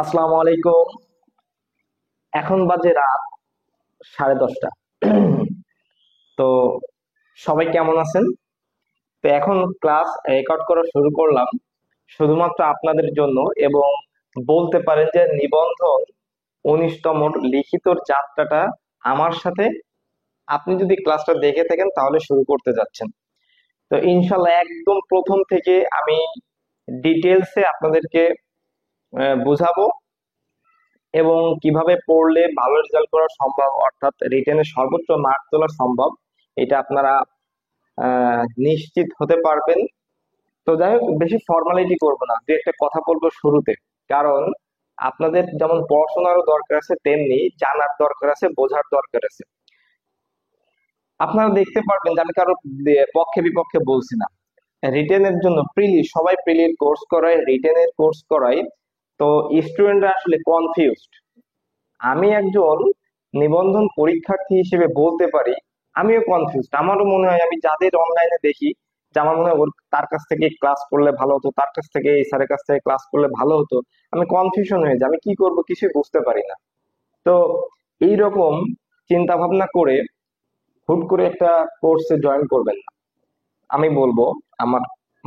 আসসালামু আলাইকুম। এখন বাজে রাত 10:30। তো সবাই কেমন আছেন? তো এখন ক্লাস রেকর্ড করা শুরু করলাম শুধুমাত্র আপনাদের জন্য, এবং বলতে পারেন যে নিবন্ধন 19তম লিখিত যাত্রাটা আমার সাথে আপনি যদি ক্লাসটা দেখে থাকেন তাহলে শুরু করতে যাচ্ছেন। তো ইনশাল্লাহ একদম প্রথম থেকে আমি ডিটেলসে আপনাদেরকে বুঝাবো, এবং কিভাবে পড়লে ভালো রেজাল্ট করা সম্ভব, অর্থাৎ রিটেনে সর্বোচ্চ মার্ক তোলা সম্ভব, এটা আপনারা নিশ্চিত হতে পারবেন। তো যাই হোক, বেশি ফর্মালিটি করবো না, দু একটা কথা বলবো শুরুতে। কারণ আপনাদের যেমন পড়াশোনারও দরকার আছে, তেমনি জানার দরকার আছে, বোঝার দরকার আছে। আপনারা দেখতে পারবেন যে আমি কারো পক্ষে বিপক্ষে বলছি না। রিটেনের জন্য সবাই প্রিলির কোর্স করায়, রিটেনের কোর্স করায়। তো স্টুডেন্টরা আসলে কনফিউজড। আমি একজন নিবন্ধন পরীক্ষার্থী হিসেবে বলতে পারি আমিও কনফিউজড। আমারও মনে হয়, আমি যাদের অনলাইনে দেখি, যে আমার মনে হয় তার কাছ থেকে ক্লাস করলে ভালো হতো, তার কাছ থেকে এই স্যারের কাছ থেকে ক্লাস করলে ভালো হতো। আমি কনফিউশন হয়ে যাই, আমি কি করব কিছুই বুঝতে পারি না। তো এইরকম চিন্তা ভাবনা করে হুট করে একটা কোর্সে জয়েন করবেন না। আমি বলবো, আমার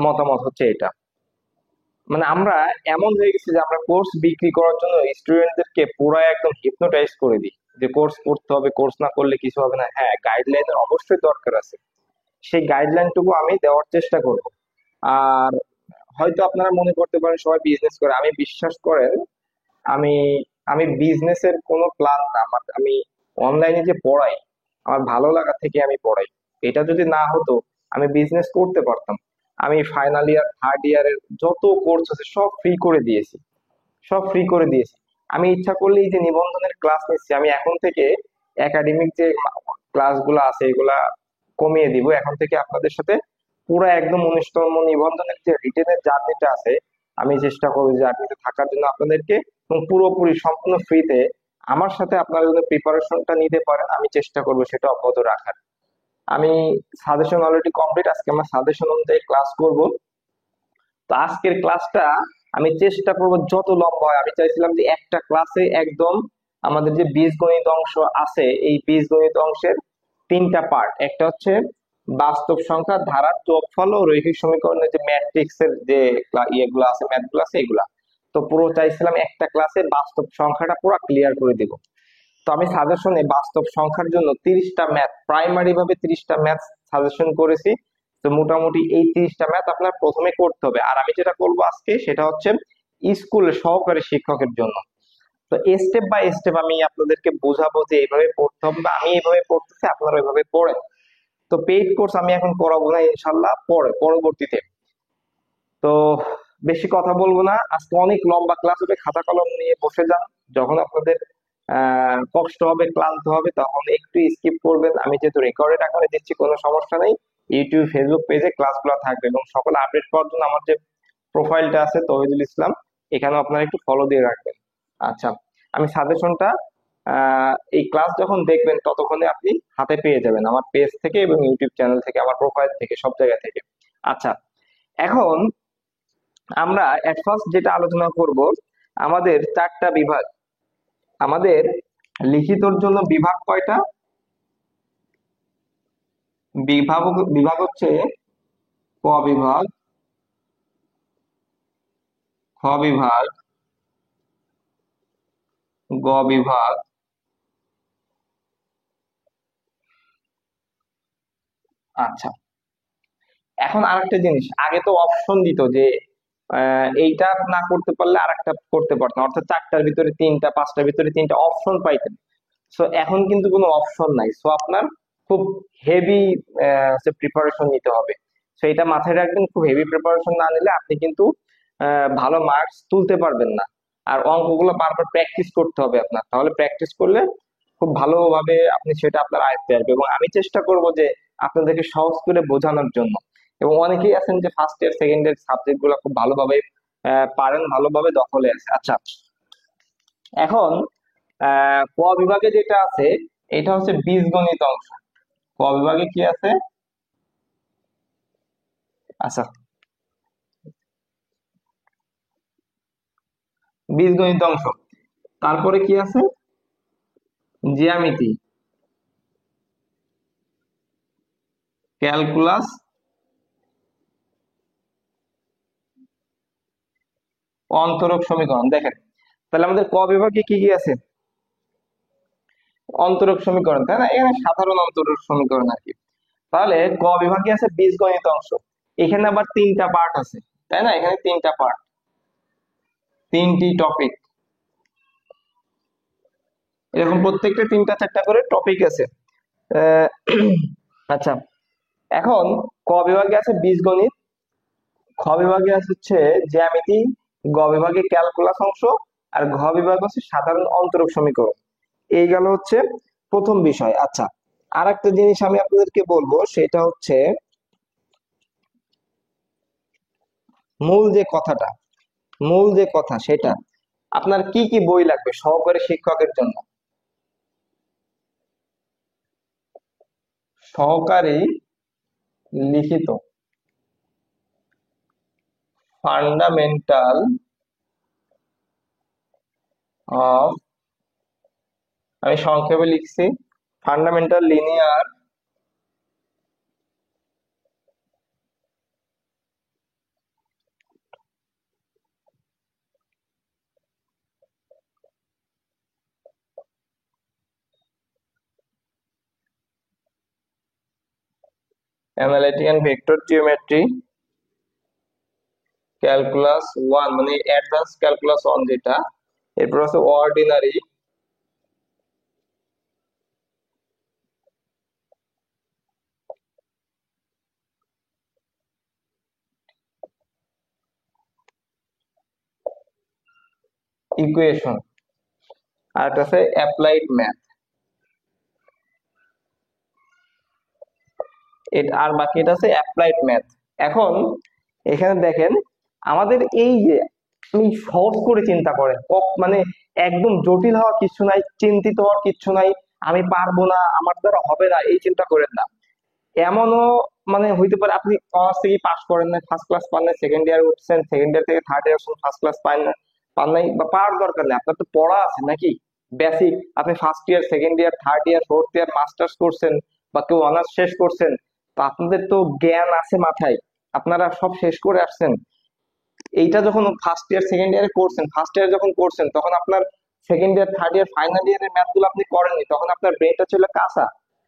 মতামত হচ্ছে এটা, মানে আমরা এমন হয়ে গেছে যে আমরা কোর্স বিক্রি করার জন্য স্টুডেন্টদেরকে পুরো একদম হিপনোটাইজ করে দিই, যে কোর্স করতে হবে, কোর্স না করলে কিছু হবে না। হ্যাঁ, গাইডলাইনের অবশ্যই দরকার আছে, সেই গাইডলাইনটুকু আমি দেওয়ার চেষ্টা করব। আর হয়তো আপনারা মনে করতে পারেন সবাই বিজনেস করে, আমি বিশ্বাস করেন, আমি আমি বিজনেসের কোনো প্ল্যান না আমার। আমি অনলাইনে যে পড়াই, আমার ভালো লাগা থেকে আমি পড়াই। এটা যদি না হতো আমি বিজনেস করতে পারতাম। আমি ফাইনাল ইয়ার, থার্ড ইয়ারের যত কোর্স আছে সব ফ্রি করে দিয়েছি, সব ফ্রি করে দিয়েছি। আমি ইচ্ছা করলে এই যে নিবন্ধনের ক্লাস নিচ্ছি, আমি এখন থেকে একাডেমিক যে ক্লাসগুলো আছে এগুলা কমিয়ে দিব। এখন থেকে আপনাদের সাথে পুরো একদম 19তম নিবন্ধনের যে রিটেনের জার্নিটা আছে, আমি চেষ্টা করবো জার্নিতে থাকার জন্য আপনাদেরকে, এবং পুরোপুরি সম্পূর্ণ ফ্রিতে আমার সাথে আপনারা যদি প্রিপারেশনটা নিতে পারেন, আমি চেষ্টা করবো সেটা অব্যাহত রাখার। আমি সাজেশন অলরেডি কমপ্লিট, আজকে আমার সাজেশন অনুযায়ী ক্লাস করব। তো আজকের ক্লাসটা আমি চেষ্টা করব যত লম্বা হয়। আমি চাইছিলাম যে একটা ক্লাসে একদম আমাদের যে বীজগণিত অংশ আছে, এই বীজগণিত অংশের তিনটা পার্ট, একটা হচ্ছে বাস্তব সংখ্যা, ধারার যোগফল ও রৈখিক সমীকরণের যে ম্যাট্রিক্স এর যে ইয়েগুলো আছে, ম্যাথগুলো আছে এগুলা। তো পুরো চাইছিলাম একটা ক্লাসে বাস্তব সংখ্যাটা পুরো ক্লিয়ার করে দিব। তো আমি সাজেশনে বাস্তব সংখ্যার জন্য 30টা ম্যাথ, প্রাইমারি ভাবে 30টা ম্যাথ সাজেশন করেছি। তো মোটামুটি এই 30টা ম্যাথ আপনার প্রথমে করতে হবে। আর আমি যেটা করবো আজকে সেটা হচ্ছে স্কুলে সহকারী শিক্ষকের জন্য। তো স্টেপ বাই স্টেপ আমি আপনাদেরকে বোঝাবো যে এইভাবে পড়তে হবে, বা আমি এইভাবে পড়তেছি আপনারা এইভাবে পড়েন। তো পেইড কোর্স আমি এখন করাবো না ইনশাল্লাহ, পরবর্তীতে। তো বেশি কথা বলবো না, আজকে অনেক লম্বা ক্লাস হবে, খাতা কলম নিয়ে বসে যান। যখন আপনাদের কষ্ট হবে, ক্লান্ত হবে, তখন একটু স্কিপ করবেন। আমি যেহেতু রেকর্ডেড আকারে দিচ্ছি, কোনো সমস্যা নেই। ইউটিউব, ফেসবুক পেজে ক্লাসগুলো থাকবে, এবং সকল আপডেট পাওয়ার জন্য আমার যে প্রোফাইলটা আছে তৌহিদুল ইসলাম, এখানেও আপনারা একটু ফলো দিয়ে রাখবেন। আচ্ছা, আমি সাজেশনটা এই ক্লাস যখন দেখবেন ততক্ষণে আপনি হাতে পেয়ে যাবেন আমার পেজ থেকে এবং ইউটিউব চ্যানেল থেকে, আমার প্রোফাইল থেকে, সব জায়গা থেকে। আচ্ছা, এখন আমরা এট ফার্স্ট যেটা আলোচনা করব, আমাদের 4টা বিভাগ। আমাদের লিখিতর জন্য বিভাগ কয়টা? বিভাগ বিভাগ হচ্ছে ক বিভাগ, খ বিভাগ, গ বিভাগ। আচ্ছা, এখন আরেকটা জিনিস, আগে তো অপশন দিত যে এইটা না করতে পারলে আরেকটা করতে পারতাম, অর্থাৎ 4টার ভিতরে 3টা, 5টার ভিতরে 3টা অপশন পাইতেন। সো এখন কিন্তু কোনো অপশন নাই, সো আপনার খুব হেভি প্রিপারেশন নিতে হবে। সো এটা মাথায় রাখবেন, খুব হেভি প্রিপারেশন না নিলে আপনি কিন্তু ভালো মার্কস তুলতে পারবেন না। আর অঙ্কগুলো বারবার প্র্যাকটিস করতে হবে আপনার, তাহলে প্র্যাকটিস করলে খুব ভালোভাবে আপনি সেটা আপনার আয়ত্তে আসবে। এবং আমি চেষ্টা করব যে আপনাদেরকে সহজ করে বোঝানোর জন্য। এবং অনেকেই আছেন যে first year, second year subject গুলো খুব ভালোভাবে পারেন, ভালোভাবে দখলে আছে। আচ্ছা, এখন ক বিভাগে যেটা আছে এটা হচ্ছে বীজগণিত অংশ। ক বিভাগে কি আছে? আচ্ছা, বীজগণিত অংশ। তারপরে কি আছে? জ্যামিতি, ক্যালকুলাস, অন্তরক সমীকরণ। দেখেন তাহলে আমাদের ক বিভাগে কি কি আছে? অন্তরক সমীকরণ, তাই না? এখানে সাধারণ অন্তরক সমীকরণ আর কি। তাহলে ক বিভাগে আছে বীজগণিত অংশ। এখানে আবার তিনটা পার্ট আছে, তাই না? এখানে তিনটা পার্ট, তিনটি টপিক, এরকম প্রত্যেকটা তিনটা চারটা করে টপিক আছে। আহ, আচ্ছা, এখন ক বিভাগে আছে বীজগণিত, খ বিভাগে আছে হচ্ছে জ্যামিতি, গ বিভাগে ক্যালকুলাস অংশ, আর ঘ বিভাগ হচ্ছে সাধারণ অন্তরক সমীকরণ। এই গেল হচ্ছে প্রথম বিষয়। আচ্ছা, আর একটা জিনিস আমি আপনাদেরকে বলবো, সেটা হচ্ছে মূল যে কথাটা, মূল যে কথা সেটা, আপনার কি কি বই লাগবে সহকারী শিক্ষকের জন্য? সহকারী লিখিত ফান্ডামেন্টাল অফ, আমি সংক্ষেপে লিখছি, fundamental linear analytic and vector geometry calculus one, মানে অ্যাডভান্স ক্যালকুলাস ওয়ান যেটা, এরপর আছে অর্ডিনারি ইকুয়েশন, আর একটা আছে অ্যাপ্লাইড ম্যাথ। এটা আর বাকি এটা আছে অ্যাপ্লাইড ম্যাথ। এখন এখানে দেখেন, আমাদের এই যে আপনি সহজ করে চিন্তা করেন, মানে একদম জটিল হওয়ার কিছু নাই, চিন্তিত হওয়ার কিছু নাই, আমি পারবো না, আমার দ্বারা হবে না, এই চিন্তা করেন না। এমনও মানে হইতে পারে আপনি অনার্স থেকে পাস করেন না, ফার্স্ট ক্লাস পান না, সেকেন্ড ইয়ার উঠছেন, সেকেন্ড ইয়ার থেকে থার্ড ইয়ার ফার্স্ট ক্লাস পান না, পান নাই বা পাওয়ার দরকার নেই, আপনার তো পড়া আছে নাকি বেসিক। আপনি first year, second year, third year, fourth year masters করছেন বা কেউ অনার্স শেষ করছেন, তো আপনাদের তো জ্ঞান আছে মাথায়, আপনারা সব শেষ করে আসছেন। এইটা যখন ফার্স্ট ইয়ার সেকেন্ড ইয়ারে করছেন, ফার্স্ট ইয়ার যখন করছেন তখন আপনার second year third year final ইয়ারের ম্যাথ গুলো আপনি করেননি, তখন আপনার ব্রেনটা ছিল কাঁচা।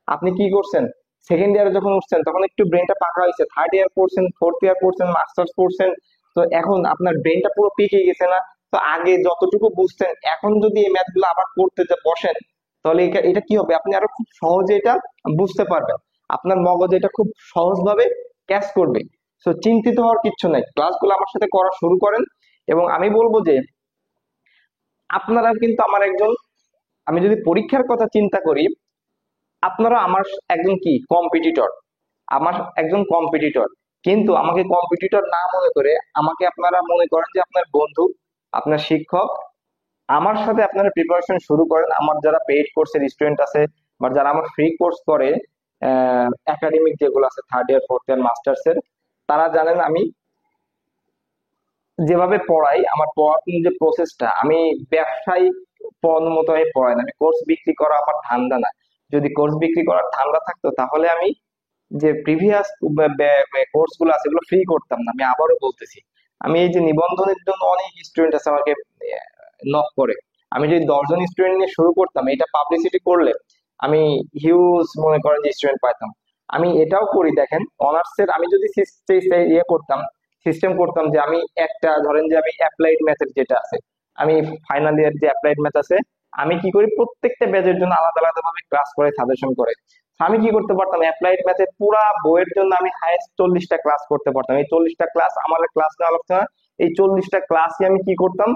আপনি কি করছেন? সেকেন্ড ইয়ারে যখন উঠছেন তখন একটু ব্রেনটা পাকা হয়েছে, থার্ড ইয়ার করছেন, ফোর্থ ইয়ার করছেন, মাস্টার্স করছেন, তো এখন আপনার ব্রেনটা পুরো পেকে গেছে না? তো আগে যতটুকু বুঝতেন, এখন যদি এই ম্যাথ গুলো আবার করতে বসেন, তাহলে এটা এটা কি হবে? আপনি আরো খুব সহজে এটা বুঝতে পারবেন, আপনার মগজে এটা খুব সহজভাবে ক্যাচ করবে। তো চিন্তিত হওয়ার কিচ্ছু নাই, ক্লাসগুলো আমার সাথে করা শুরু করেন। এবং আমি বলবো যে আপনারা কিন্তু আমার একজন, আমি যদি পরীক্ষার কথা চিন্তা করি, আপনারা আমার একজন কি কম্পিটিটর, আমার একজন কম্পিটিটর। কিন্তু আমাকে কম্পিটিটর না মনে করে আমাকে আপনারা মনে করেন যে আপনার বন্ধু, আপনার শিক্ষক। আমার সাথে আপনারা প্রিপারেশন শুরু করেন। আমার যারা পেইড কোর্সের স্টুডেন্ট আছে বা যারা আমার ফ্রি কোর্স করে, একাডেমিক যেগুলো আছে third year fourth year masters এর, তারা জানেন আমি যেভাবে পড়াই, আমার পড়ানোর যে প্রসেসটা, আমি ব্যবসায়িক পণ্য মতো আমি পড়াই না, আমি কোর্স বিক্রি করা আমার ধান্দা না। যদি কোর্স বিক্রি করার ধান্দা থাকতো তাহলে আমি যে প্রিভিয়াস কোর্স গুলো আছে এগুলো ফ্রি করতাম না। আমি আবারও বলতেছি, আমি এই যে নিবন্ধনের জন্য অনেক স্টুডেন্ট আছে আমাকে নক করে, আমি যদি 10 জন স্টুডেন্ট নিয়ে শুরু করতাম, এটা পাবলিসিটি করলে আমি হিউজ মনে করেন যে স্টুডেন্ট পাইতাম। আমি এটাও করি, দেখেন অনার্স এর আমি যদি ইয়ে করতাম, সিস্টেম করতাম যে আমি একটা ধরেন যে আমি অ্যাপ্লাইড ম্যাথের যেটা আছে, আমি ফাইনাল ইয়ার যে অ্যাপ্লাইড ম্যাথ আছে, আমি কি করি প্রত্যেকটা ব্যাচের জন্য আলাদা আলাদা ভাবে ক্লাস করে সাজেশন করে। আমি কি করতে পারতাম, অ্যাপ্লাইড ম্যাথের পুরা বইয়ের জন্য আমি হাইয়েস্ট 40টা ক্লাস করতে পারতাম। এই 40টা ক্লাস আমার ক্লাস নেওয়া লাগতো না, এই 40টা ক্লাসই আমি কি করতাম,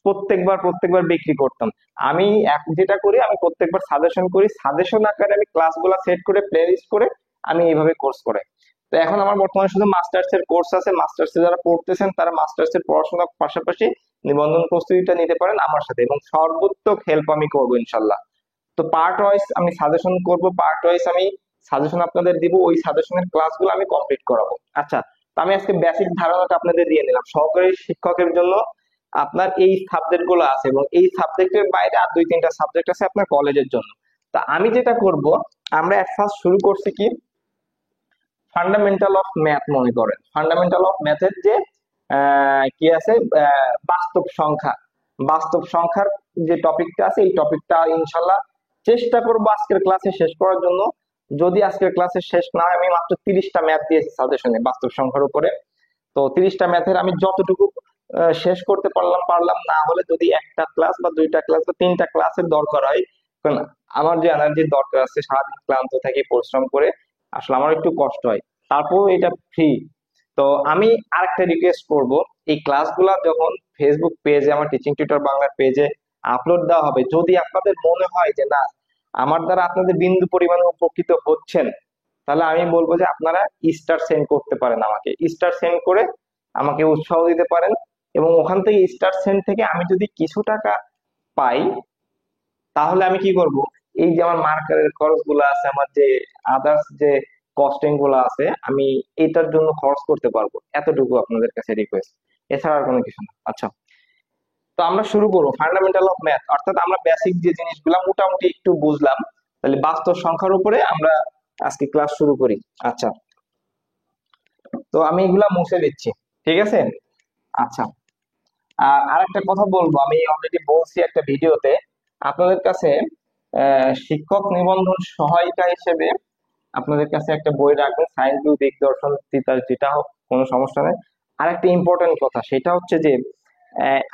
প্রত্যেকবার বিক্রি করতাম। আমি যেটা করি, আমি প্রত্যেকবার সাজেশন করি, সাজেশন আকারে আমি ক্লাসগুলো সেট করে প্লে লিস্ট করে আমি এইভাবে কোর্স করে। তো এখন আমার বর্তমানে শুধু মাস্টার্স এর কোর্স আছে, মাস্টার্স এ যারা পড়তেছেন তারা মাস্টার্স এর পড়াশোনার পাশাপাশি নিবন্ধন প্রস্তুতিটা নিতে পারেন আমার সাথে, এবং সর্বোত্তম হেল্প আমি করবো ইনশাল্লাহ। তো পার্ট ওয়াইজ আমি সাজেশন করব, পার্ট ওয়াইজ আমি সাজেশন আপনাদের দিব, ওই সাজেশনের ক্লাসগুলো আমি কমপ্লিট করাবো। আচ্ছা, তো আমি আজকে বেসিক ধারণাটা আপনাদের দিয়ে নিলাম সহকারী শিক্ষকের জন্য। আপনার এই সাবজেক্ট গুলো আছে, এবং এই সাবজেক্টের বাইরে আর দুই তিনটা সাবজেক্ট আছে আপনার কলেজের জন্য। তা আমি যেটা করব, আমরা এক ফার্স্ট শুরু করছি কি, ফান্ডামেন্টাল অফ ম্যাথ, মনে করেন ফান্ডামেন্টাল অফ ম্যাথের যে কি আছে, বাস্তব সংখ্যা, বাস্তব সংখ্যার যে টপিকটা আছে, এই টপিকটা ইনশাল্লাহ চেষ্টা করব আজকের ক্লাসে শেষ করার জন্য। যদি আজকের ক্লাসে শেষ না হয়, আমি মাত্র 30টা ম্যাথ দিয়েছি সাজেশনে বাস্তব সংখ্যার উপরে। তো 30টা ম্যাথের আমি যতটুকু শেষ করতে পারলাম পারলাম, না হলে যদি একটা ক্লাস বা দুইটা ক্লাস বা তিনটা ক্লাসের দরকার হয়, কারণ আমার যে এনার্জির দরকার আছে, সারাদিন ক্লান্ত থাকি পরিশ্রম করে, আসলে আমার একটু কষ্ট হয়, তারপর এটা ফ্রি। তো আমি আরেকটা রিকোয়েস্ট করব, এই ক্লাসগুলা যখন ফেসবুক পেজে, আমার টিচিং টিউটর বাংলার পেজে আপলোড দেওয়া হবে, যদি আপনাদের মনে হয় যে না, আমার দ্বারা আপনাদের বিন্দু পরিমাণে উপকৃত হচ্ছেন, তাহলে আমি বলবো যে আপনারা স্টার সেন্ড করতে পারেন, আমাকে স্টার সেন্ড করে আমাকে উৎসাহ দিতে পারেন। এবং ওখান থেকে স্টার সেন্ড থেকে আমি যদি কিছু টাকা পাই, তাহলে আমি কি করব, এই যে আমার মার্কারের খরচ গুলো আছে, আমার যে আদার্স যে কস্টিং গুলো আছে, আমি এটার জন্য খরচ করতে পারবো। এতটুকু আপনাদের কাছে রিকোয়েস্ট, এছাড়া আর কোনো কিছু না। আচ্ছা, তো আমরা শুরু করবো ফান্ডামেন্টাল অফ ম্যাথ, অর্থাৎ আমরা বেসিক যে জিনিসগুলো মোটামুটি একটু বুঝলাম, তাহলে বাস্তব সংখ্যার উপরে আমরা আজকে ক্লাস শুরু করি। আচ্ছা, তো আমি এগুলা মুছে দিচ্ছি, ঠিক আছে। আচ্ছা, আর আরেকটা কথা বলবো, আমি অলরেডি বলছি একটা ভিডিওতে, আপনাদের কাছে শিক্ষক নিবন্ধন সহায়িকা হিসেবে আপনাদের কাছে একটা বই রাখবেন, সায়েন্স বই, দিক দর্শন, যেটা হোক, কোনো সমস্যা নেই। আর একটা ইম্পর্টেন্ট কথা, সেটা হচ্ছে যে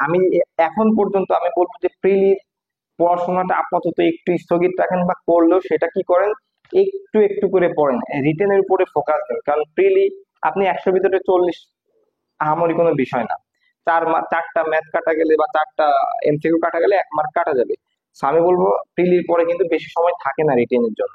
আমি এখন পর্যন্ত আমি বলবো যে প্রিলির পড়াশোনাটা আপাতত একটু স্থগিত রাখেন, বা করলেও সেটা কি করেন, একটু একটু করে পড়েন, রিটেনের উপরে ফোকাস দেন। কারণ প্রিলি আপনি 100 ভিতরে 40 আহামরি কোনো বিষয় না। চারটা ম্যাথ কাটা গেলে বা চারটা এমসিকিউ কাটা গেলে 1 মার্ক কাটা যাবে। So আমি বলবো প্রিলির পরে কিন্তু বেশি সময় থাকে না রিটেনের জন্য।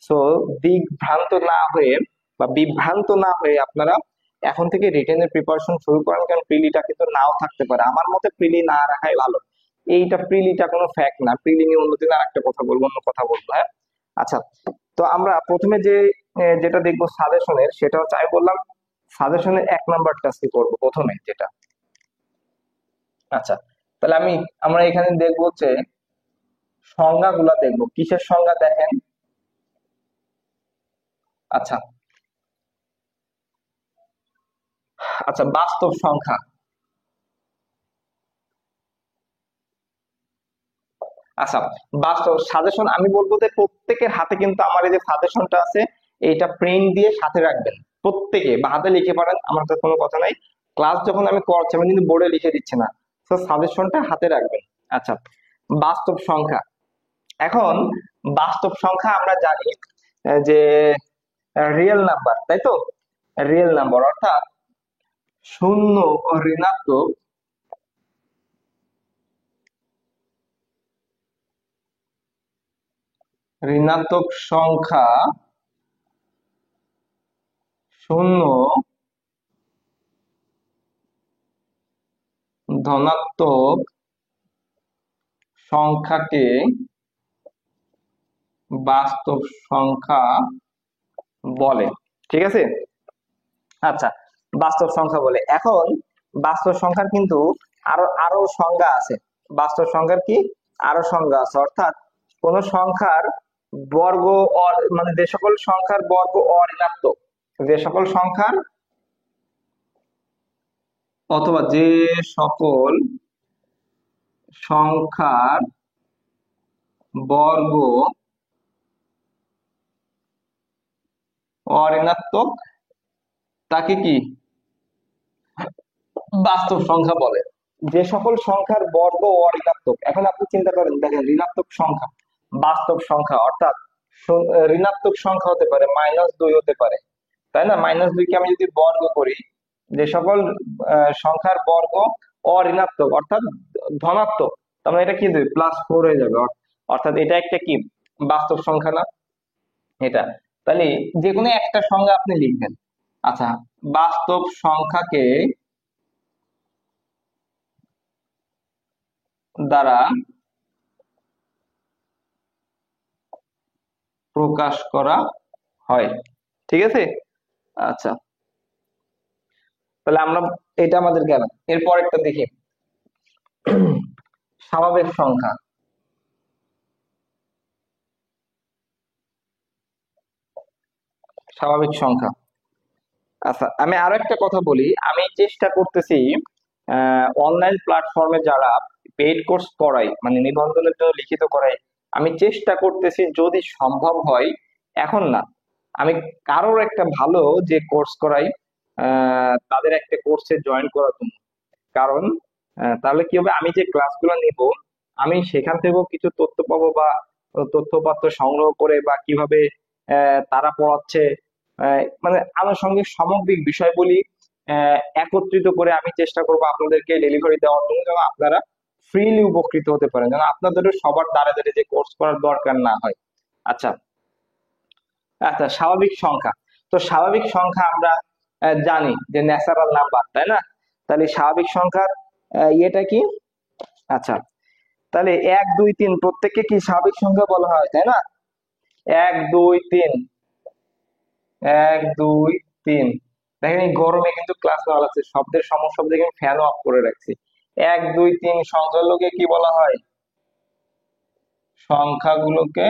সো দিকভ্রান্ত না হয়ে বা বিভ্রান্ত না হয়ে আপনারা এখন থেকে রিটেনের প্রিপারেশন শুরু করেন, কারণ প্রিলিটা কিন্তু নাও থাকতে পারে। আমার মতে প্রিলি না রাখাই ভালো। এইটা প্রিলিটা কোনো ফ্যাক্ট না, প্রিলি নিয়ে অন্যদিন আর একটা কথা বলবো, অন্য কথা বলবো, হ্যাঁ। আচ্ছা, তো আমরা প্রথমে যে যেটা দেখবো সাজেশনের, সেটা হচ্ছে আমি বললাম সাজেশনের 1 নাম্বারটা আজকে করবো প্রথমে যেটা। আচ্ছা, তাহলে আমরা এখানে দেখবো হচ্ছে সংজ্ঞাগুলা দেখবো, কিসের সংজ্ঞা দেখেন। আচ্ছা, আচ্ছা, বাস্তব সংখ্যা। আচ্ছা, বাস্তব সাজেশন আমি বলবো যে প্রত্যেকের হাতে কিন্তু আমার এই যে সাজেশনটা আছে, এইটা প্রিন্ট দিয়ে সাথে রাখবেন প্রত্যেকে, বা হাতে লিখে পারেন, আমার তো কোনো কথা নাই। ক্লাস যখন আমি করাচ্ছি, আমি কিন্তু বোর্ডে লিখে দিচ্ছি না, তো সাজেশনটা হাতে রাখবেন। আচ্ছা, বাস্তব সংখ্যা। এখন বাস্তব সংখ্যা আমরা জানি যে রিয়েল নাম্বার, তাই তো, রিয়েল নাম্বার অর্থাৎ শূন্য ও ঋণাত্মক, ঋণাত্মক সংখ্যা, শূন্য, ধনাত্মক সংখ্যাকে বাস্তব সংখ্যা বলে, ঠিক আছে। আচ্ছা, বাস্তব সংখ্যা বলে। এখন বাস্তব সংখ্যার কিন্তু আরো আরো সংজ্ঞা আছে। বাস্তব সংখ্যার কি আরো সংজ্ঞা আছে, অর্থাৎ কোন সংখ্যার বর্গ মানে যে সকল সংখ্যার বর্গ অঋণাত্মক, যে সকল সংখ্যার অথবা যে সকল সংখ্যার বর্গ অঋণাত্মক, তাকে কি বাস্তব সংখ্যা বলে। যে সকল সংখ্যার বর্গ অঋণাত্মক, এখন আপনি চিন্তা করেন, দেখেন ঋণাত্মক সংখ্যা, বাস্তব সংখ্যা অর্থাৎ ঋণাত্মক সংখ্যা হতে পারে, -2 হতে পারে, তাই না। -2 কে আমি যদি বর্গ করি, যে সকল সংখ্যার বর্গ অঋণাত্মক অর্থাৎ ধনাত্মক, তার মানে এটা কি দেবে, +4 হয়ে যাবে। অর্থাৎ এটা একটা কি বাস্তব সংখ্যা না, এটা। তাহলে যে কোনো একটা সংখ্যা আপনি লিখবেন। আচ্ছা, বাস্তব সংখ্যাকে দ্বারা প্রকাশ করা হয়, ঠিক আছে। আচ্ছা, তাহলে আমরা এটা আমাদের গেল, এরপর একটা দেখি স্বাভাবিক সংখ্যা। স্বাভাবিক সংখ্যা। আচ্ছা, আমি আরো একটা কথা বলি। আমি চেষ্টা করতেছি অনলাইন প্ল্যাটফর্মে যারা পেইড কোর্স করাই, মানে নিবন্ধনের জন্য লিখিত করাই, আমি চেষ্টা করতেছি যদি সম্ভব হয়, এখন না, আমি কারোর একটা ভালো যে কোর্স করাই তাদের একটা কোর্সে জয়েন করার জন্য। কারণ তাহলে কি হবে, আমি যে ক্লাসগুলো নিব আমি সেখান থেকেও কিছু তথ্য পাবো, বা তথ্যপত্র সংগ্রহ করে, বা কিভাবে তারা পড়াচ্ছে, মানে আনুষঙ্গিক সামগ্রিক বিষয়গুলি একত্রিত করে আমি চেষ্টা করবো আপনাদেরকে ডেলিভারি দেওয়ার জন্য, যেন আপনারা ফ্রিলি উপকৃত হতে পারেন, যেন আপনাদেরও সবার দ্বারা দ্বারা যে কোর্স করার দরকার না হয়। আচ্ছা। আচ্ছা, স্বাভাবিক সংখ্যা। তো স্বাভাবিক সংখ্যা আমরা জানি যে ন্যাচারাল নাম্বার, তাই না? তাহলে স্বাভাবিক সংখ্যার ইয়েটা কি? আচ্ছা, তাহলে 1 2 3 প্রত্যেককে কি স্বাভাবিক সংখ্যা বলা হয়, তাই না? 1 2 3, 1 2 3। দেখেন এই গরমে কিন্তু ক্লাস নেওয়া লাগছে, শব্দের সমস্যা দেখে ফ্যান অফ করে রাখছি। 1 2 3 সংখ্যাগুলোকে কি বলা হয়? সংখ্যাগুলোকে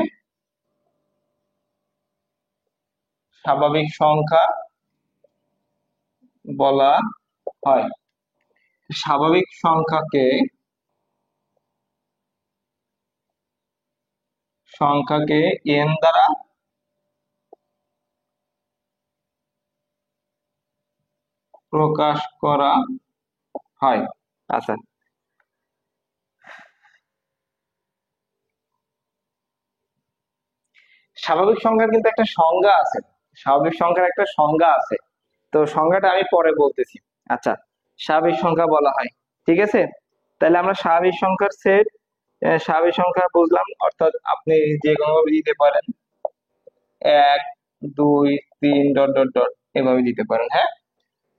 স্বাভাবিক সংখ্যা বলা হয়। স্বাভাবিক সংখ্যাকে n দ্বারা প্রকাশ করা হয়। আচ্ছা, স্বাভাবিক সংখ্যার কিন্তু একটা সংজ্ঞা আছে। স্বাভাবিক সংখ্যার একটা সংজ্ঞা আছে, তো সংজ্ঞাটা আমি পরে বলতেছি। আচ্ছা, স্বাভাবিক সংখ্যা বলা হয়, ঠিক আছে। তাহলে আমরা স্বাভাবিক সংখ্যার সেট, স্বাভাবিক সংখ্যা বুঝলাম, অর্থাৎ আপনি যে কোনো ভাবে দিতে পারেন, 1 2 3 ডট ডট ডট এভাবে দিতে পারেন, হ্যাঁ।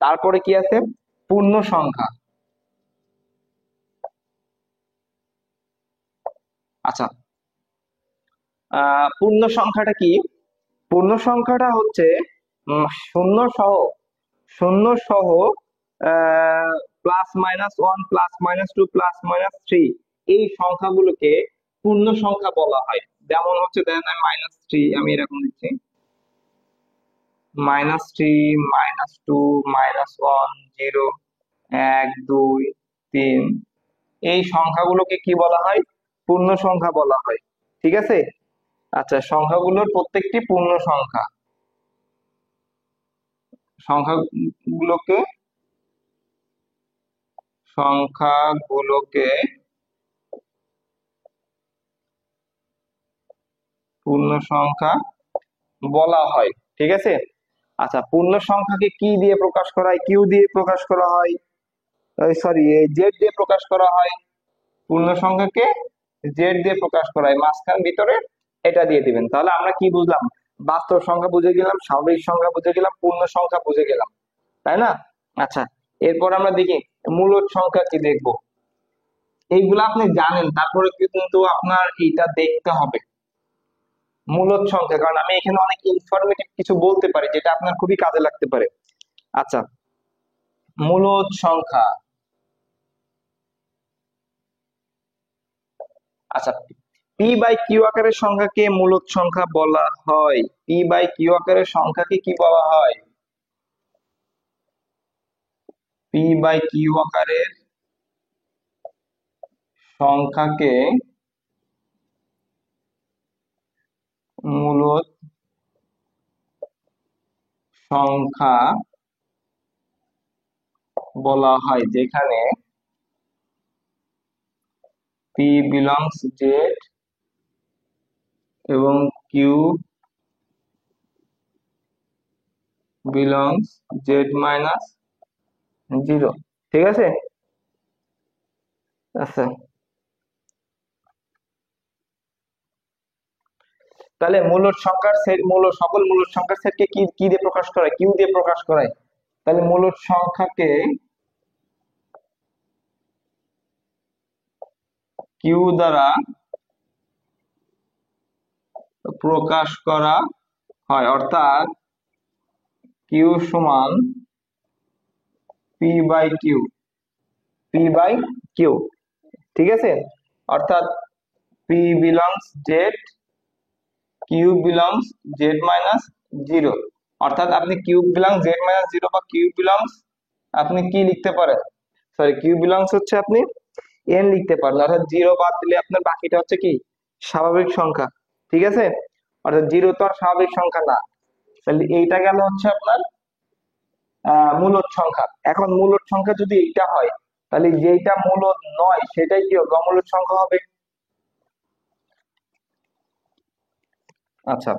তারপরে কি আছে? পূর্ণ সংখ্যা। আচ্ছা, পূর্ণ সংখ্যাটা কি? পূর্ণ সংখ্যাটা হচ্ছে শূন্য সহ, শূন্য সহ +-1 +-2 +-3, এই সংখ্যাগুলোকে পূর্ণ সংখ্যা বলা হয়। যেমন হচ্ছে দেখেন, -3 আমি এরকম দিচ্ছি, -3 -2 -1 0 1 2 3, এই সংখ্যাগুলোকে কি বলা হয়? পূর্ণ সংখ্যা বলা হয়, ঠিক আছে। আচ্ছা, সংখ্যাগুলোর প্রত্যেকটি পূর্ণ সংখ্যা, সংখ্যাগুলোকে সংখ্যাগুলোকে পূর্ণ সংখ্যা বলা হয়, ঠিক আছে। আচ্ছা, পূর্ণ সংখ্যাকে কি দিয়ে প্রকাশ করা হয়? কিউ দিয়ে প্রকাশ করা হয়, সরি, জেড দিয়ে প্রকাশ করা হয়। পূর্ণ সংখ্যাকে জেড দিয়ে প্রকাশ করা হয়, মাঝখান ভিতরে এটা দিয়ে দিবেন। তাহলে আমরা কি বুঝলাম? বাস্তব সংখ্যা বুঝে গেলাম, স্বাভাবিক সংখ্যা বুঝে গেলাম, পূর্ণ সংখ্যা বুঝে গেলাম, তাই না? আচ্ছা, এরপর আমরা দেখি মূলদ সংখ্যা কি দেখবো। এইগুলা আপনি জানেন, তারপরে কিন্তু আপনার এইটা দেখতে হবে মূলদ সংখ্যা, কারণ আমি এখানে অনেক ইনফরমেটিভ কিছু বলতে পারি যেটা আপনার খুবই কাজে লাগতে পারে। আচ্ছা, মূলদ সংখ্যা। আচ্ছা, পি বাই কিউ আকারের সংখ্যাকে মূলদ সংখ্যা বলা হয়। পি বাই কিউ আকারের সংখ্যাকে কি বলা হয়? পি বাই কিউ আকারের সংখ্যাকে মূলদ সংখ্যা বলা হয়, যেখানে পি বিলংস জেড এবং কিউ বিলংস z-0, ঠিক আছে। আচ্ছা, তাহলে মূলদ সংখ্যার সেট, সকল মূলদ সংখ্যার সেটকে কি কি দিয়ে প্রকাশ করায়? কিউ দিয়ে প্রকাশ করায়। তাহলে মূলদ সংখ্যাকে কিউ দ্বারা প্রকাশ করা হয়, অর্থাৎ কিউ সমান P by Q, P by Q. ঠিক আছে, অর্থাৎ P belongs Z, Q belongs Z minus zero. অর্থাৎ আপনি Q belongs Z minus zero বা কিউ বিলংস আপনি কি লিখতে পারেন, সরি কিউ বিলংস হচ্ছে আপনি এন লিখতে পারেন, অর্থাৎ জিরো বাদ দিলে আপনার বাকিটা হচ্ছে কি স্বাভাবিক সংখ্যা। ঠিক আছে, অর্থাৎ জিরো তো আর স্বাভাবিক সংখ্যা না। তাহলে এইটা গেল হচ্ছে আপনার মূলদ সংখ্যা। এখন মূলদ সংখ্যা যদি এইটা হয়, তাহলে যেটা মূলদ নয় সেটাই কি হবে, অমূলদ সংখ্যা হবে। আচ্ছা,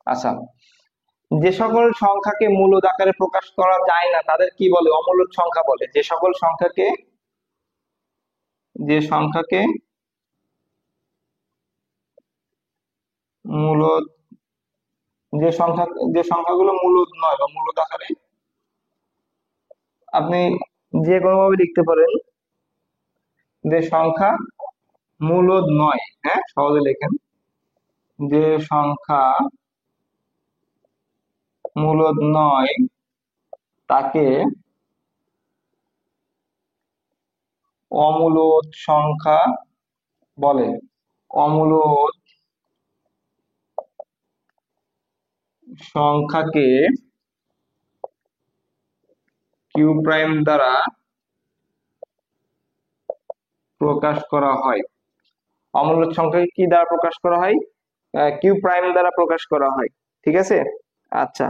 আচ্ছা, যে সকল সংখ্যাকে মূলদ আকারে প্রকাশ করা যায় না তাদের কি বলে, অমূলদ সংখ্যা বলে। যে সকল সংখ্যাকে, যে সংখ্যাকে মূলদ, যে সংখ্যা, যে সংখ্যাগুলো মূলদ নয় বা মূলদ আকারে, আপনি যে কোনো ভাবে লিখতে পারেন, যে সংখ্যা মূলদ নয়, হ্যাঁ সহজে লেখেন, যে সংখ্যা মূলদ নয় তাকে অমূলদ সংখ্যা বলে। অমূলদ সংখ্যাকে কিউ প্রাইম দ্বারা প্রকাশ করা হয়। অমূলদ সংখ্যাকে কি দ্বারা প্রকাশ করা হয়, কিউ প্রাইম দ্বারা প্রকাশ করা হয়। ঠিক আছে, আচ্ছা,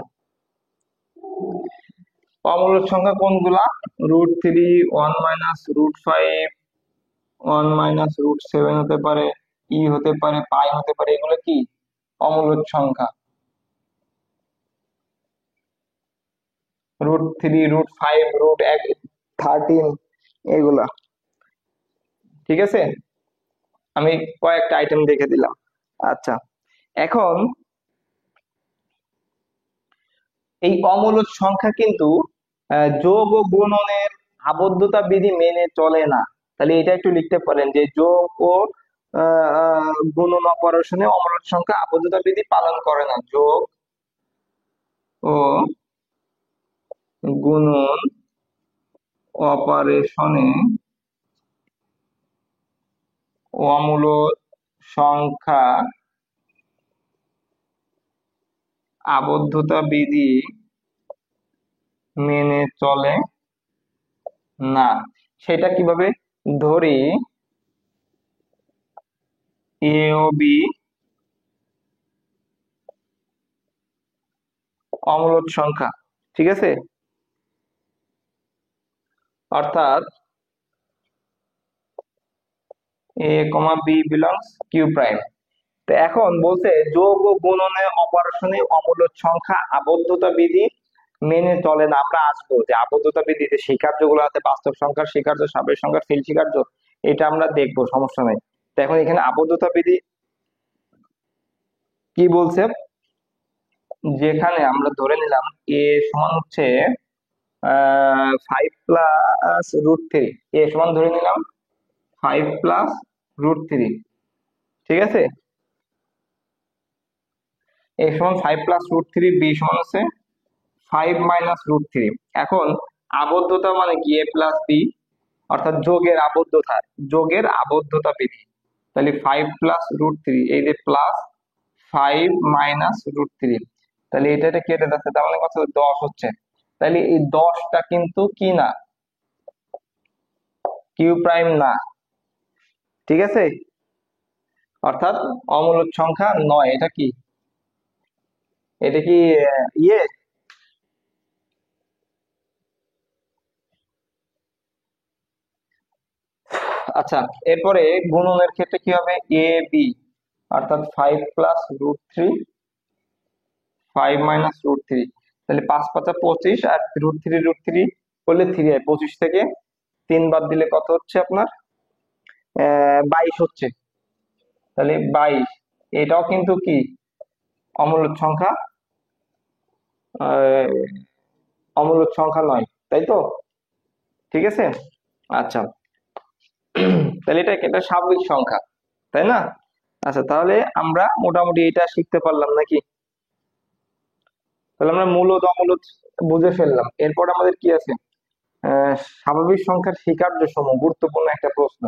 অমূলদ সংখ্যা কোনগুলা, √3, 1 - √5, 1 - √7 হতে পারে, ই হতে পারে, পাই হতে পারে, এগুলো কি অমূলদ সংখ্যা। √3, √5, √13 এগুলা। ঠিক আছে, আমি কয়েকটা আইটেম দেখে দিলাম। আচ্ছা, এখন এই অমূলদ সংখ্যা কিন্তু যোগ ও গুণনের আবদ্ধতা বিধি মেনে চলে না। তাহলে এটা একটু লিখতে পারেন যে যোগ ও গুণন অপারেশনে অমূলদ সংখ্যা আবদ্ধতা বিধি পালন করে না। যোগ ও গুণন অপারেশনে অমূলদ সংখ্যা আবদ্ধতা বিধি মেনে চলে না। সেটা কিভাবে, ধরি এ ও বি অমূলদ সংখ্যা। ঠিক আছে, অর্থাৎ এ comma B belongs Q prime. তো এখন বলছে যোগ ও গুণনে অপারেশনে অমূলদ সংখ্যা আবদ্ধতা বিধি মেনে চলে না। আমরা আসবো যে আবদ্ধতা বিধি যে স্বীকার্য গুলো আছে, বাস্তব সংখ্যার স্বীকার্য, সাপেক্ষ সংখ্যার ফিল স্বীকার্য, এটা আমরা দেখবো, সমস্যা নেই। তো এখন এখানে আবদ্ধতা বিধি কি বলছে, যেখানে আমরা ধরে নিলাম এ সমান হচ্ছে 5 + √3, এ সমান ধরে নিলাম 5 + √3। ঠিক আছে, এ সমান 5 + √3, বি সমান হচ্ছে 5 - √3। এখন আবদ্ধতা মানে কি, এ প্লাস বি, অর্থাৎ যোগের আবদ্ধতা, যোগের আবদ্ধতা বিধি। তাহলে 5 + √3, এই যে প্লাস 5 - √3, তাহলে এটা কেটে যাচ্ছে, তার মানে কত 10 হচ্ছে। তাহলে এই 10টা কিন্তু কি না, কিউ প্রাইম না। ঠিক আছে, অর্থাৎ অমূলদ সংখ্যা নয়। এটা কি, এটা কি ইয়ে, আচ্ছা, এরপরে গুণনের ক্ষেত্রে কি হবে, এ বি, অর্থাৎ 5 + √3, 5 - √3, তাহলে 5 × 5 = 25, আর √3 করলে 3 হয়, 25 থেকে 3 বাদ দিলে কত হচ্ছে আপনার 22 হচ্ছে। তাহলে 22, এটাও কিন্তু কি অমূলদ সংখ্যা, আহ, অমূলদ সংখ্যা নয়, তাই তো। ঠিক আছে, আচ্ছা, তাহলে এটা এটা স্বাভাবিক সংখ্যা, তাই না। আচ্ছা, তাহলে আমরা মোটামুটি এটা শিখতে পারলাম নাকি। তাহলে আমরা মূলদ অমূলদ বুঝে ফেললাম। এরপর আমাদের কি আছে? আহ স্বাভাবিক সংখ্যার স্বীকার্য সমূহ, গুরুত্বপূর্ণ একটা প্রশ্ন।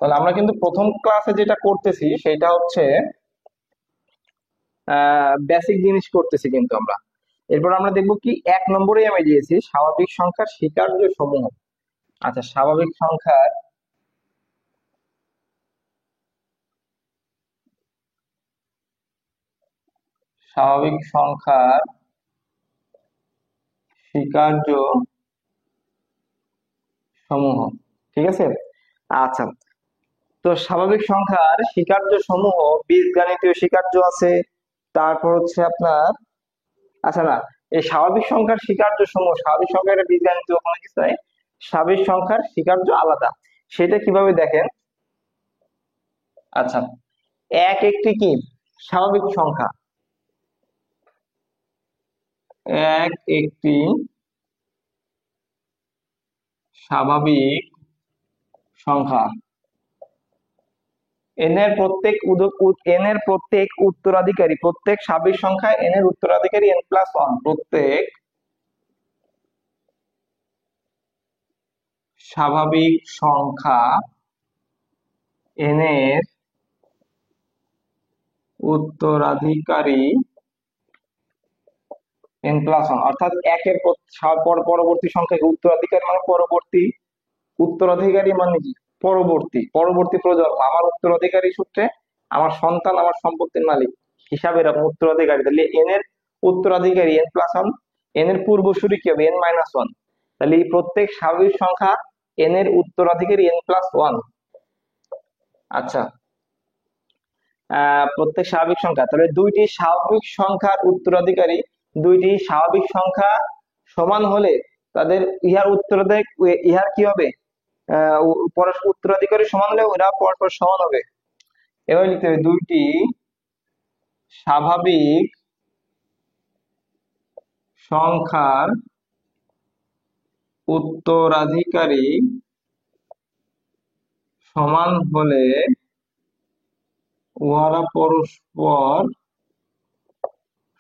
তাহলে আমরা কিন্তু প্রথম ক্লাসে যেটা করতেছি সেটা হচ্ছে বেসিক জিনিস করতেছি কিন্তু আমরা। এরপর আমরা দেখবো কি, 1 নম্বরেই আমি দিয়েছি স্বাভাবিক সংখ্যার স্বীকার্য সমূহ। আচ্ছা, স্বাভাবিক সংখ্যার স্বীকার্য সমূহ, ঠিক আছে। আচ্ছা, তো স্বাভাবিক সংখ্যার স্বীকার্য সমূহ, বীজগাণিতীয় স্বীকার্য আছে, তারপর হচ্ছে আপনার, আচ্ছা না, এই স্বাভাবিক সংখ্যার স্বীকার্য সমূহ, স্বাভাবিক সংখ্যার একটা বীজগাণিতীয় কোনো কিছু নাই, স্বাভাবিক সংখ্যার স্বীকার্য আলাদা। সেটা কিভাবে দেখেন? আচ্ছা, এক একটি কি স্বাভাবিক সংখ্যা, এক একটি স্বাভাবিক সংখ্যা, এন এর প্রত্যেক উত্তরাধিকারী, প্রত্যেক স্বাভাবিক সংখ্যা এন এর উত্তরাধিকারী n+1, প্রত্যেক স্বাভাবিক সংখ্যা এন এর উত্তরাধিকারী n+1, অর্থাৎ একের পরবর্তী সংখ্যাকে উত্তরাধিকারী মানে পরবর্তী, উত্তরাধিকারী মানে কি পরবর্তী, পরবর্তী প্রজন্ম, আমার উত্তরাধিকারী সূত্রে আমার সন্তান আমার সম্পত্তির মালিক হিসাবে এরকম উত্তরাধিকারী। তাহলে এন এর উত্তরাধিকারী n+1, এন এর পূর্বসূরি কি হবে n-1। তাহলে এই প্রত্যেক স্বাভাবিক সংখ্যা এন এর উত্তরাধিকারী n+1। আচ্ছা, প্রত্যেক স্বাভাবিক সংখ্যা, তাহলে দুইটি স্বাভাবিক সংখ্যার উত্তরাধিকারী, দুইটি স্বাভাবিক সংখ্যা সমান হলে তাদের ইহার উত্তরাধিকারী, ইহার কি হবে, পরস্পর উত্তরাধিকারী সমান হলে ওরা পরস্পর সমান হবে। এবার লিখতে হবে দুইটি স্বাভাবিক সংখ্যার উত্তরাধিকারী সমান হলে উহারা পরস্পর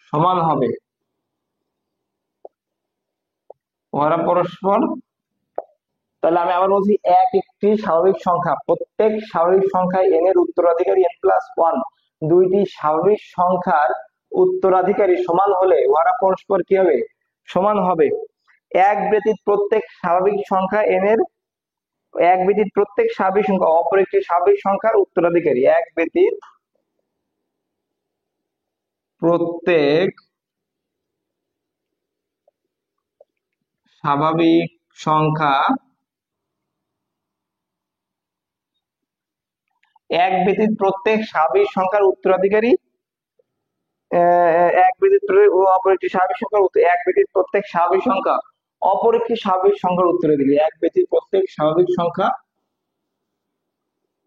সমান হবে, উহারা পরস্পর, তাহলে আমি আবার বলছি, এক একটি স্বাভাবিক সংখ্যা, প্রত্যেক স্বাভাবিক সংখ্যায় এন এর উত্তরাধিকারী n+1, দুইটি স্বাভাবিক সংখ্যার উত্তরাধিকারী সমান হলে উহারা পরস্পর কি হবে, সমান হবে। এক ব্যতীত প্রত্যেক স্বাভাবিক সংখ্যা এন এর, এক ব্যতীত প্রত্যেক স্বাভাবিক সংখ্যা অপর একটি স্বাভাবিক সংখ্যার উত্তরাধিকারী, এক ব্যতীত প্রত্যেক স্বাভাবিক সংখ্যা, এক ব্যতীত প্রত্যেক স্বাভাবিক সংখ্যার উত্তরাধিকারী, এক ব্যতীত ও অপর একটি স্বাভাবিক সংখ্যার এক ব্যতীত প্রত্যেক স্বাভাবিক সংখ্যা অপর একটি স্বাভাবিক সংখ্যার উত্তরাধিকারী, এক ব্যতীত প্রত্যেক স্বাভাবিক সংখ্যা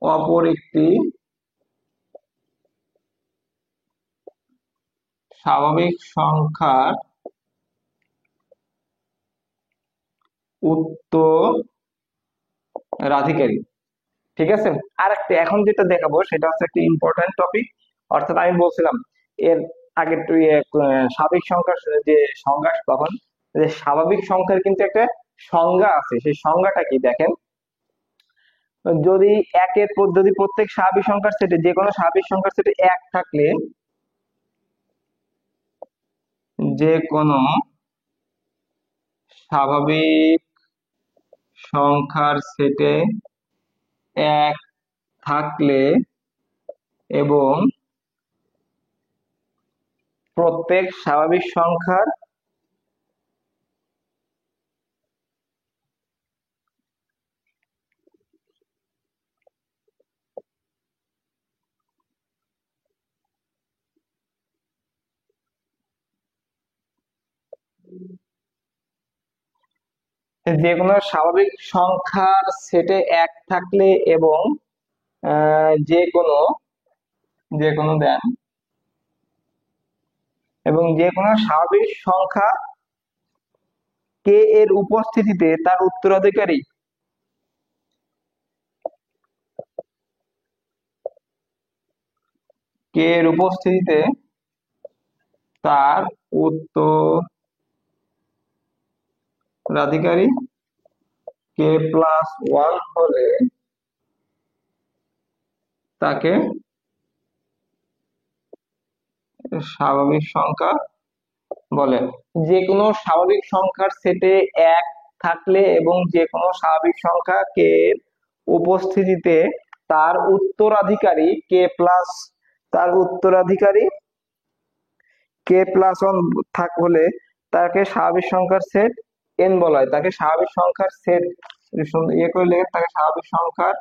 অপর একটি স্বাভাবিক সংখ্যার উত্তরাধিকারী, ঠিক আছে। আর একটা এখন যেটা দেখাবো সেটা হচ্ছে একটা ইম্পর্টেন্ট টপিক, অর্থাৎ আমি বলছিলাম এর আগে একটু স্বাভাবিক সংখ্যার যে সংজ্ঞা, তখন যে স্বাভাবিক সংখ্যার কিন্তু একটা সংজ্ঞা আছে, সেই সংজ্ঞাটা কি দেখেন, যদি একের যদি প্রত্যেক স্বাভাবিক সংখ্যার সেটে, যে কোনো স্বাভাবিক সংখ্যার সেটে এক থাকলে, যে কোনো স্বাভাবিক সংখ্যার সেটে এক থাকলে এবং প্রত্যেক স্বাভাবিক সংখ্যার যে কোনো স্বাভাবিক সংখ্যার সেটে এক থাকলে এবং যে কোনো দেন, এবং যে কোনো স্বাভাবিক সংখ্যা কে এর উপস্থিতিতে তার উত্তরাধিকারী কে এর উপস্থিতিতে তার উত্তরাধিকারী কে প্লাস ওয়ান হলে তাকে স্বাভাবিক সংখ্যা বলে। যে কোনো স্বাভাবিক সংখ্যার সেটে এক থাকলে এবং যে কোনো স্বাভাবিক সংখ্যা কে এর উপস্থিতিতে তার উত্তরাধিকারী কে প্লাস তার উত্তরাধিকারী কে প্লাস ওয়ান হলে তাকে স্বাভাবিক সংখ্যার সেট এন বলা হয়। তাকে স্বাভাবিক সংখ্যার সেট ইয়ে করে লেখে, তাকে স্বাভাবিক সংখ্যার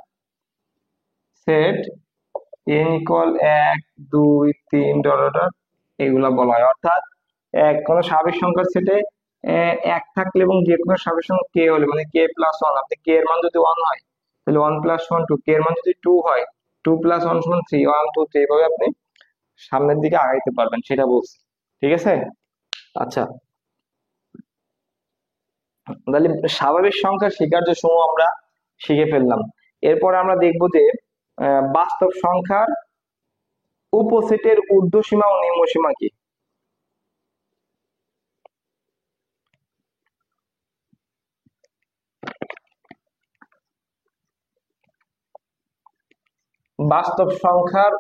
সেট এন ইকুয়াল এক দুই তিন ডট ডট ডট এগুলা বলা হয়। অর্থাৎ কোনো স্বাভাবিক সংখ্যার সেটে এক থাকলে এবং যে কোনো স্বাভাবিক সংখ্যা কে হলে মানে কে প্লাস ওয়ান, আপনি কে এর মান যদি ওয়ান হয় তাহলে ওয়ান প্লাস ওয়ান টু, কে এর মান যদি টু হয় টু প্লাস ওয়ান সমান থ্রি, ওয়ান টু থ্রি, এইভাবে আপনি সামনের দিকে আগাইতে পারবেন, সেটা বলছি। ঠিক আছে? আচ্ছা, তাহলে স্বাভাবিক সংখ্যার স্বীকার্য সমূহ আমরা শিখে ফেললাম। এরপরে আমরা দেখব যে বাস্তব সংখ্যার উপসেটের ঊর্ধ্বসীমা ও নিম্নসীমা কি। বাস্তব সংখ্যার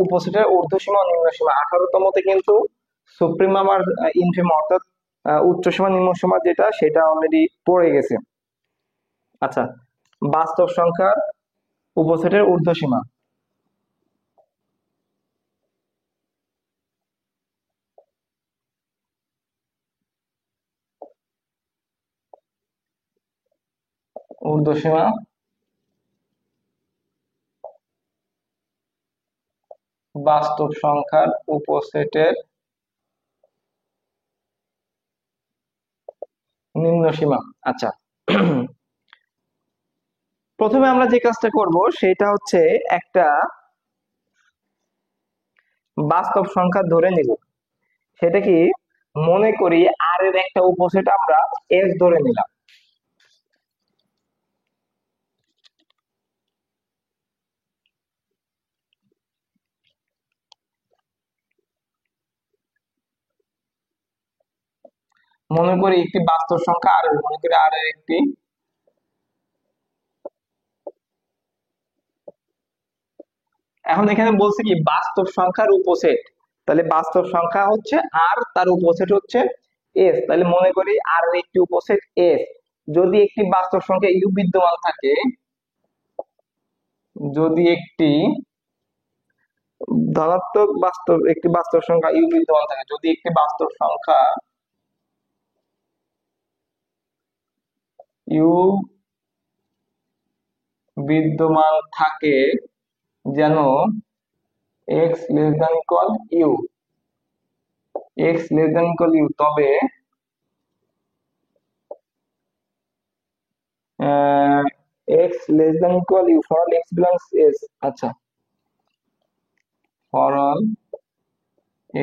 উপসেটের ঊর্ধ্বসীমা ও নিম্নসীমা 18তমতে কিন্তু সুপ্রিমাম আর ইনফিমাম অর্থাৎ উচ্চসীমা নিম্নসীমা যেটা সেটা অলরেডি পড়ে গেছে। আচ্ছা, বাস্তব সংখ্যার উপসেটের ঊর্ধ্বসীমা। ঊর্ধ্বসীমা বাস্তব সংখ্যার উপসেটের নিম্নসীমা। আচ্ছা, প্রথমে আমরা যে কাজটা করব সেটা হচ্ছে একটা বাস্তব সংখ্যা ধরে নিব। সেটা কি, মনে করি আর এর একটা উপসেট আমরা এস ধরে নিলাম। মনে করি একটি বাস্তব সংখ্যা আর মনে করি আর এর একটি, এখন এখানে বলছে কি বাস্তব সংখ্যার উপসেট, তাহলে বাস্তব সংখ্যা হচ্ছে আর, তার উপসেট হচ্ছে এস। তাহলে মনে করি আর এর একটি উপসেট এস। যদি একটি বাস্তব সংখ্যা ইউ বিদ্যমান থাকে, যদি একটি ধনাত্মক একটি বাস্তব সংখ্যা ইউ বিদ্যমান থাকে, যদি একটি বাস্তব সংখ্যা ইউ বিদ্যমান থাকে যেন x less than equal u, x less than equal u, তবে x less than equal u for all x belongs S. আচ্ছা, for all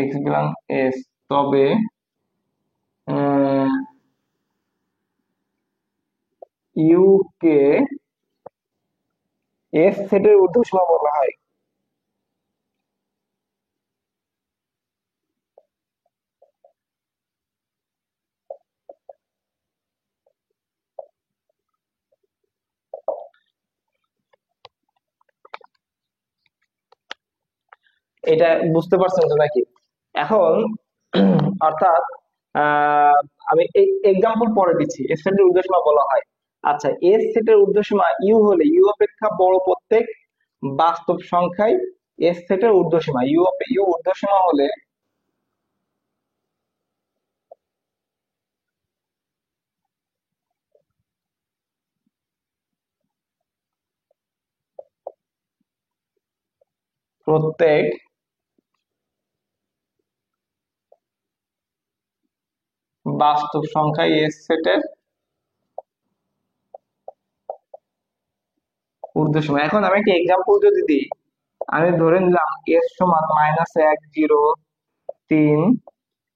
x belong S, তবে ইউ কে এস সেটের ঊর্ধ্বসীমা বলা হয়। এটা বুঝতে পারছেন তো নাকি? এখন অর্থাৎ আহ আমি এই এক্সাম্পল পরে দিচ্ছি, এস সেটের ঊর্ধ্বসীমা বলা হয়। আচ্ছা, এস সেটের ঊর্ধ্বসীমা ইউ হলে ইউ অপেক্ষা বড় প্রত্যেক বাস্তব সংখ্যায় এস সেটের ঊর্ধ্বসীমা, ইউ ঊর্ধ্বসীমা হলে প্রত্যেক বাস্তব সংখ্যায় এস সেটের ঊর্ধ্বসীমা। এখন আমি একটা এক্সাম্পল যদি দিই, আমি ধরে নিলাম এস সমান মাইনাস এক জিরো তিন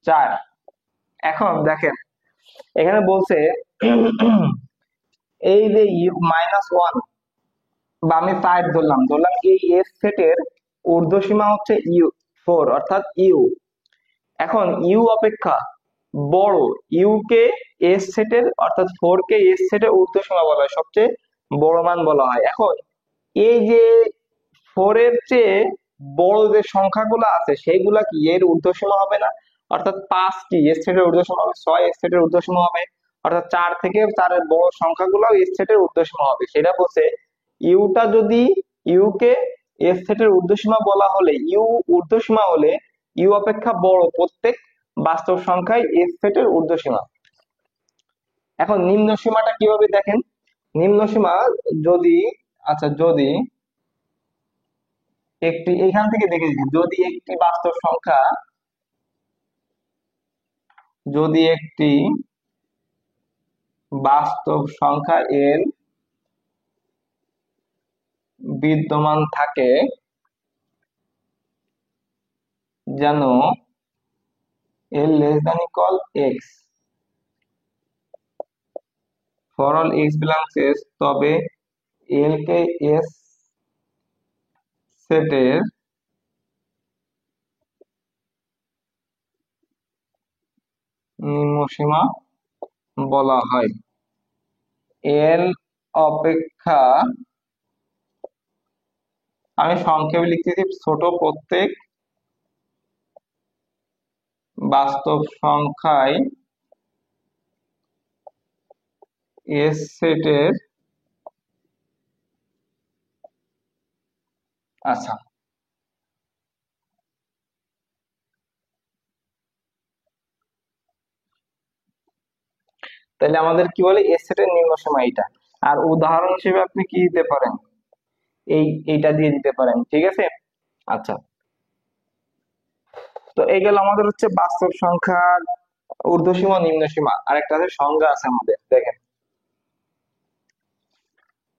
চার। এখন দেখেন এখানে বলছে এই যে মাইনাস ওয়ান বা আমি ফাইভ ধরলাম এই এস সেটের ঊর্ধ্বসীমা হচ্ছে ইউ 4 অর্থাৎ ইউ। এখন ইউ অপেক্ষা বড় ইউ কে এস সেটের অর্থাৎ 4 কে এস সেটের ঊর্ধ্বসীমা বলা হয়, সবচেয়ে বড় মান বলা হয়। এখন এই যে 4 এর চেয়ে বড় যে সংখ্যাগুলো আছে সেইগুলা কি এর ঊর্ধ্বসীমা হবে না? অর্থাৎ 5 কি এস সেটের ঊর্ধ্বসীমা হবে, 6 এস সেটের ঊর্ধ্বসীমা হবে, অর্থাৎ 4 থেকে 4 এর বড় সংখ্যাগুলো এস সেটের ঊর্ধ্বসীমা হবে। সেটা বলছে ইউটা যদি ইউ কে এস সেটের ঊর্ধ্বসীমা বলা হলে ইউ ঊর্ধ্বসীমা হলে ইউ অপেক্ষা বড় প্রত্যেক বাস্তব সংখ্যায় এস সেটের ঊর্ধ্বসীমা। এখন নিম্ন সীমাটা কিভাবে দেখেন? নিম্ন সীমা যদি, আচ্ছা যদি একটি, এখান থেকে দেখে দিচ্ছি, যদি একটি বাস্তব সংখ্যা, যদি একটি বাস্তব সংখ্যা এর বিদ্যমান থাকে, যেন l less than equal x, for all x belongs S, তবে এল কে এস সেটের নিম্নসীমা বলা হয়। এল অপেক্ষা, আমি সংক্ষেপে লিখতেছি, ছোট প্রত্যেক বাস্তব সংখ্যায় এস সেটের, আচ্ছা তাহলে আমাদের কি বলে এস সেটের নিম্ন সীমা এইটা। আর উদাহরণ হিসেবে আপনি কি দিতে পারেন, এইটা দিয়ে দিতে পারেন, ঠিক আছে। আচ্ছা, তো এই গেল আমাদের হচ্ছে বাস্তব সংখ্যার ঊর্ধ্বসীমা নিম্ন সীমা। আর একটা সংজ্ঞা আছে আমাদের, দেখেন,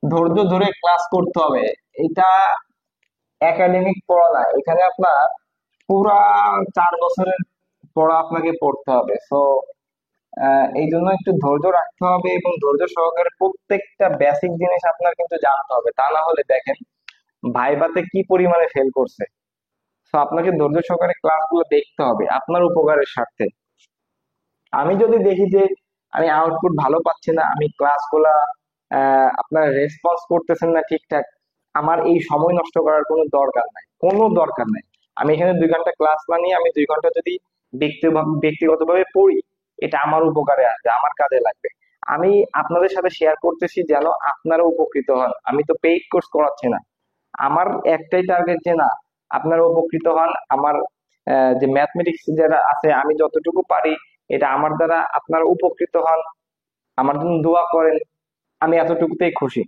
ধৈর্য ধরে ক্লাস করতে হবে। এটা একাডেমিক পড়া না, এখানে আপনার পুরা 4 বছরের পড়া আপনাকে পড়তে হবে। সো এই জন্য একটু ধৈর্য রাখতে হবে এবং ধৈর্য সহকারে প্রত্যেকটা বেসিক জিনিস আপনার কিন্তু জানতে হবে, তা না হলে দেখেন ভাইভাতে কি পরিমাণে ফেল করছে। তো আপনাকে ধৈর্য সহকারে ক্লাসগুলো দেখতে হবে আপনার উপকারের স্বার্থে। আমি যদি দেখি যে আমি আউটপুট ভালো পাচ্ছি না, আমি ক্লাসগুলা আপনার রেসপন্স করতেছেন না ঠিকঠাক, আমার এই সময় নষ্ট করার কোনো দরকার নাই, কোনো দরকার নাই। আমি এখানে 2 ঘন্টা ক্লাস না নিয়ে আমি 2 ঘন্টা যদি ব্যক্তিগতভাবে পড়ি, এটা আমার উপকারে আসবে, আমার কাজে লাগবে। আমি আপনাদের সাথে শেয়ার করতেছি যেন আপনারা উপকৃত হন। আমি তো পেইড কোর্স করাচ্ছি না, আমার একটাই টার্গেট যে না আপনারা উপকৃত হন। আমার যে ম্যাথমেটিক্স যারা আছে আমি যতটুকু পারি এটা আমার দ্বারা আপনারা উপকৃত হন, আমার জন্য দোয়া করেন, আমি এতটুকুতেই খুশি।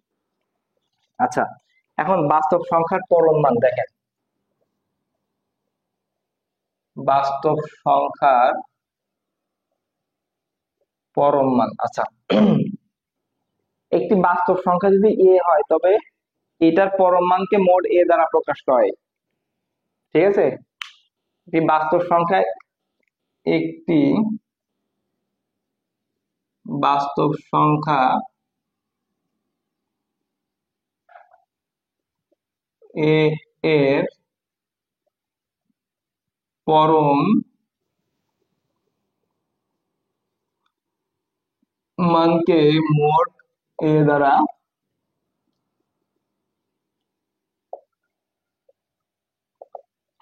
আচ্ছা, এখন বাস্তব সংখ্যার পরম মান দেখেন, বাস্তব সংখ্যার পরম মান, আচ্ছা একটি বাস্তব সংখ্যা যদি এ হয় তবে এটার পরম মানকে মোড এ দ্বারা প্রকাশ করা হয়, ঠিক আছে। একটি বাস্তব সংখ্যায়, একটি বাস্তব সংখ্যা এ এর পরম মানকে মোড এ দ্বারা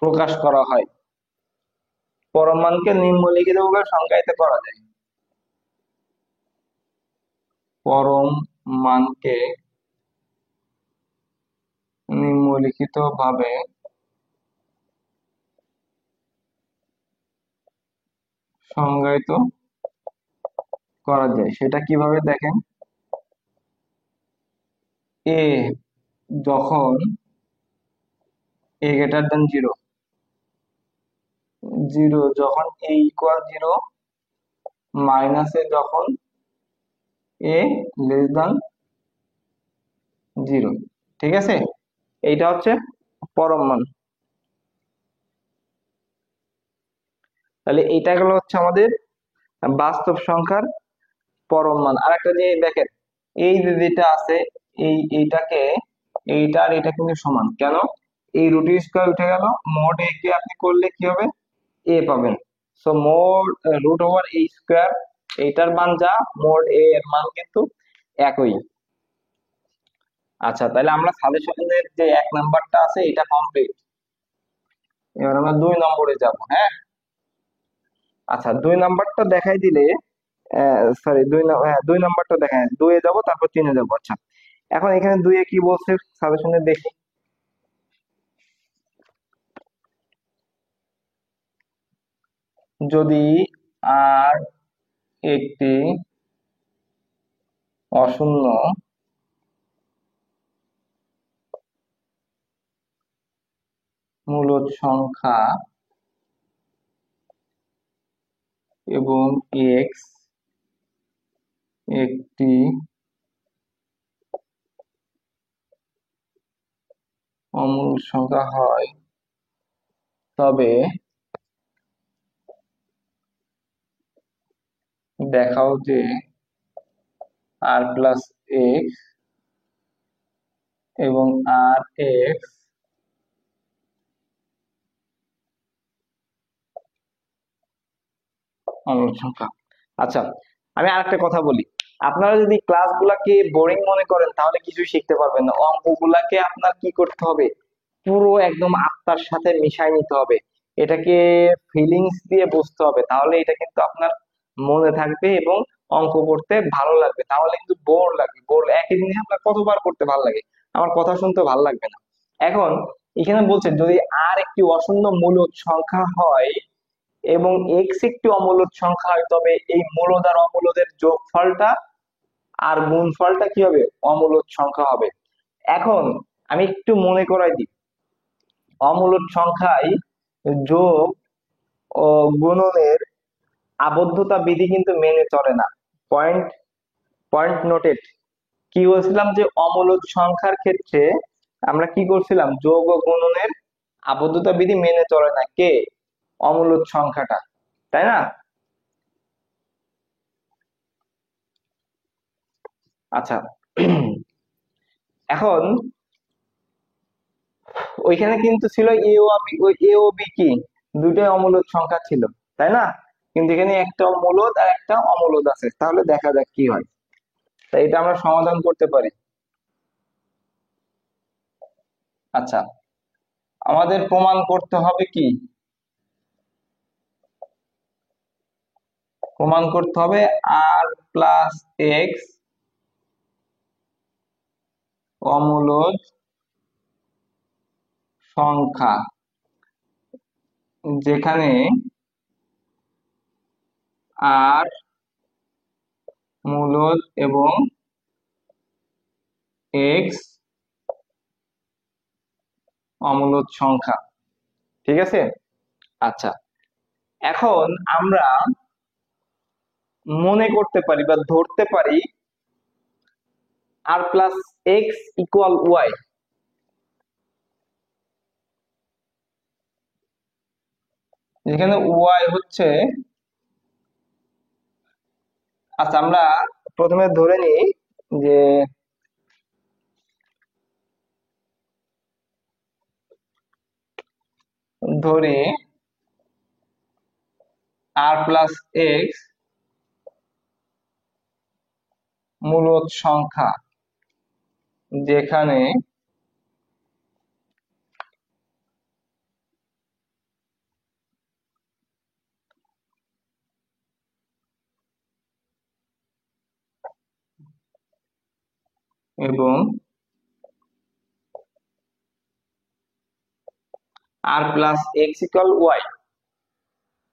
প্রকাশ করা হয়। পরম মানকে নিম্নলিখিত ভাবে সংজ্ঞায়িত করা যায়। পরম মানকে নিম্নলিখিত ভাবে সংজ্ঞায়িত করা যায়, সেটা কিভাবে দেখেন, এ যখন এ গ্রেটার দেন জিরো, জিরো যখন এ ইকুয়াল জিরো, মাইনাস এ যখন এ লেস দেন জিরো, ঠিক আছে। এইটা হচ্ছে পরম মান। তাহলে এইটা গেল হচ্ছে আমাদের বাস্তব সংখ্যার পরম মান। আর একটা জিনিস দেখেন, এই যে যেটা আছে, এইটাকে, এইটা আর এটা কিন্তু সমান কেন? এই রুট স্কোয়ার উঠে গেল, মোড এ কে আপনি করলে কি হবে, এ পাবেন। So mode root over a square, এইটার মান যা, মোড এ এর মান কিন্তু একই। আচ্ছা, তাহলে আমরা সাজেশনের যে 1 নাম্বারটা আছে এটা কমপ্লিট। এবার আমরা 2 নম্বরে যাব। হ্যাঁ, আচ্ছা 2 নাম্বারটা দেখাই দিলে, সরি 2 নাম্বারটা দেখায়, 2-এ যাবো তারপর 3-এ যাবো। আচ্ছা, এখন এখানে 2-এ কি বলছে সাজেশনে দেখি। যদি আর একটি অশূন্য মূলদ সংখ্যা এবং এক্স একটি অমূল সংখ্যা হয়, তবে দেখাও যে আর প্লাস এক্স এবং আর এক্স অমূল সংখ্যা। আচ্ছা, আমি আরেকটা কথা বলি, আপনারা যদি ক্লাসগুলাকে বোরিং মনে করেন তাহলে কিছুই শিখতে পারবেন না। অঙ্কগুলাকে আপনার কি করতে হবে, পুরো একদম আত্মার সাথে মিশাই নিতে হবে, এটাকে ফিলিংস দিয়ে বুঝতে হবে, তাহলে এটা কিন্তু আপনার মনে থাকবে এবং অঙ্ক করতে ভালো লাগবে। তাহলে কিন্তু বোর লাগবে, বোর একই জিনিস আপনার কতবার করতে ভালো লাগে, আমার কথা শুনতে ভালো লাগবে না। এখন এখানে বলছে যদি আর একটি অশূন্য মূলদ সংখ্যা হয় এবং এক্স একটি অমূলদ সংখ্যা হয়, তবে এই মূলদ আর অমূলদের যোগফলটা আর গুণফলটা কি হবে, অমূলদ সংখ্যা হবে। এখন আমি একটু মনে করাই দিই, অমূলদ সংখ্যায় যোগ ও গুণনের আবদ্ধতা বিধি কিন্তু মেনে চলে না। Point point noted. কি বলছিলাম যে অমূলদ সংখ্যার ক্ষেত্রে আমরা কি করছিলাম, যোগ ও গুণনের আবদ্ধতা বিধি মেনে চলে না কে, অমূলদ সংখ্যাটা, তাই না? আচ্ছা, এখন ওইখানে কিন্তু ছিল এ ও বি, ওই এ ও বি কি দুইটাই অমূলদ সংখ্যা ছিল, তাই না? কিন্তু এখানে একটা মূলদ আর একটা অমূলদ আছে, তাহলে দেখা যাক কি হয়। তাই এটা আমরা সমাধান করতে পারি। আচ্ছা, আমাদের প্রমাণ করতে হবে কি, প্রমাণ করতে হবে আর প্লাস এক্স অমূলদ সংখ্যা, যেখানে আর মূলদ এবং এক্স অমূলদ সংখ্যা। ঠিক আছে। আচ্ছা, এখন আমরা মনে করতে পারি বা ধরতে পারি আর প্লাস এক্স ইকুয়াল ওয়াই, যেখানে ওয়াই হচ্ছে, আচ্ছা আমরা প্রথমে ধরে নিই যে ধরি আর প্লাস এক্স মূলদ সংখ্যা, যেখানে এবং আর প্লাস এক্স ইকুয়াল ওয়াই,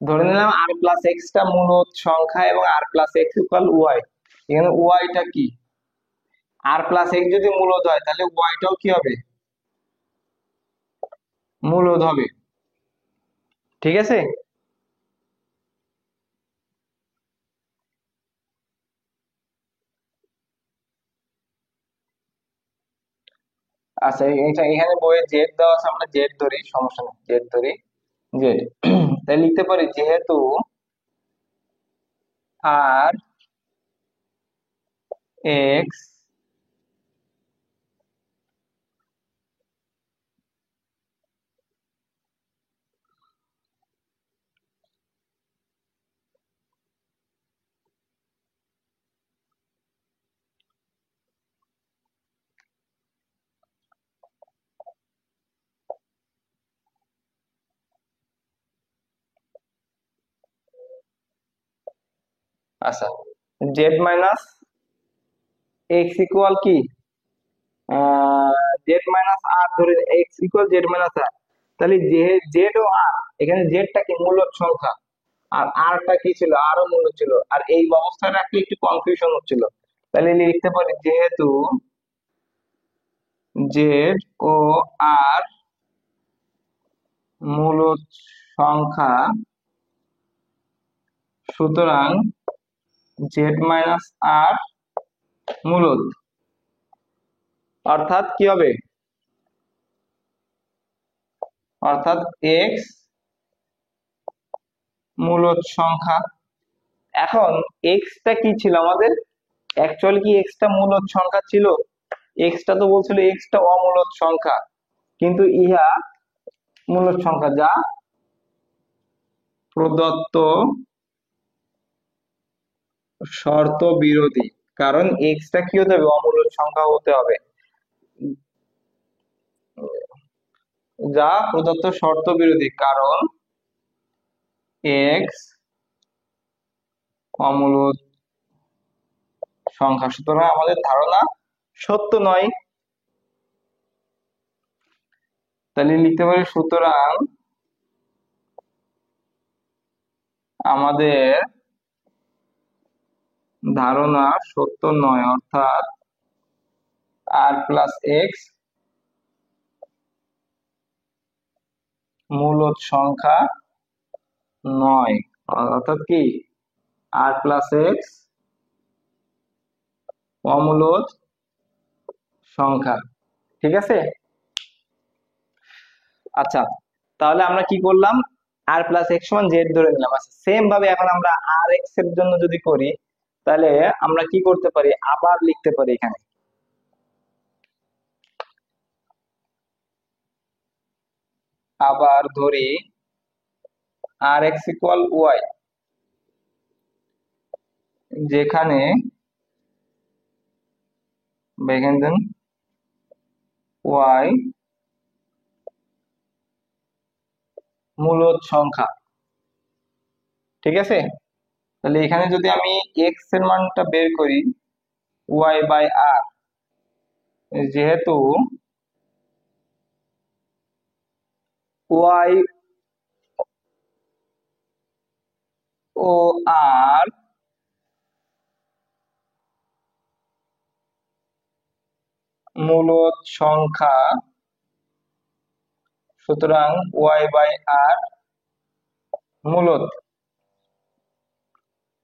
ধরে নিলাম আর প্লাস এক্সটা মূলদ সংখ্যা এবং আর প্লাস এক্স ইকুয়াল ওয়াই। এখানে ওয়াইটা কি, আর প্লাস এক্স যদি মূলদ হয় তাহলে ওয়াইটাও কি হবে, মূলদ হবে। ঠিক আছে। আচ্ছা, এটা এখানে বইয়ে জেড দেওয়া আছে, আমরা জেড ধরি, সমস্যা নেই, জেড ধরি, জেড। তাই লিখতে পারি যেহেতু আর এক্স আচ্ছা, জেড মাইনাস এক্স ইকুয়াল কি, জেড মাইনাস আর, ধরে এক্স ইকুয়াল জেড মাইনাস আর, তাহলে জেড ও আর, এখানে জেডটা কি মূলদ সংখ্যা, আর আরটা কি ছিল, আরও মূল ছিল, আর এই অবস্থায় রাখলে একটু কনফিউশন হচ্ছিল। তাহলে লিখতে পারি যেহেতু জেড ও আর মূলদ সংখ্যা, সুতরাং জেড মাইনাস আর মূলদ, অর্থাৎ কি হবে, অর্থাৎ এক্স মূলদ সংখ্যা। এখন এক্সটা কি ছিল আমাদের, অ্যাকচুয়ালি কি এক্সটা মূলদ সংখ্যা ছিল, এক্সটা তো বলছিল এক্সটা অমূলদ সংখ্যা, কিন্তু ইহা মূলদ সংখ্যা যা প্রদত্ত শর্ত বিরোধী, কারণ এক্সটা কি হতে হবে, অমূলদ সংখ্যা হতে হবে, যা প্রদত্ত শর্ত বিরোধী, কারণ এক্স অমূলদ সংখ্যা, সুতরাং আমাদের ধারণা সত্য নয়। তাহলে লিখতে পারি সুতরাং আমাদের ধারণা সত্য নয়, অর্থাৎ আর প্লাস এক্স মূলদ সংখ্যা নয়, অর্থাৎ কি আর প্লাস এক্স অমূলদ সংখ্যা। ঠিক আছে। আচ্ছা, তাহলে আমরা কি করলাম, আর প্লাস এক্স সমান জেড ধরে নিলাম। আচ্ছা, সেম ভাবে এখন আমরা আর এক্স এর জন্য যদি করি, তাহলে আমরা কি করতে পারি, আবার লিখতে পারি এখানে, আবার ধরি আর এক্স ইকুয়াল ওয়াই, যেখানে দেন ওয়াই মূলদ সংখ্যা। ঠিক আছে। তাহলে এখানে যদি আমি এক্স এর মানটা বের করি, ওয়াই বাই আর, যেহেতু ওয়াই ও আর মূলদ সংখ্যা, সুতরাং ওয়াই বাই আর মূলদ,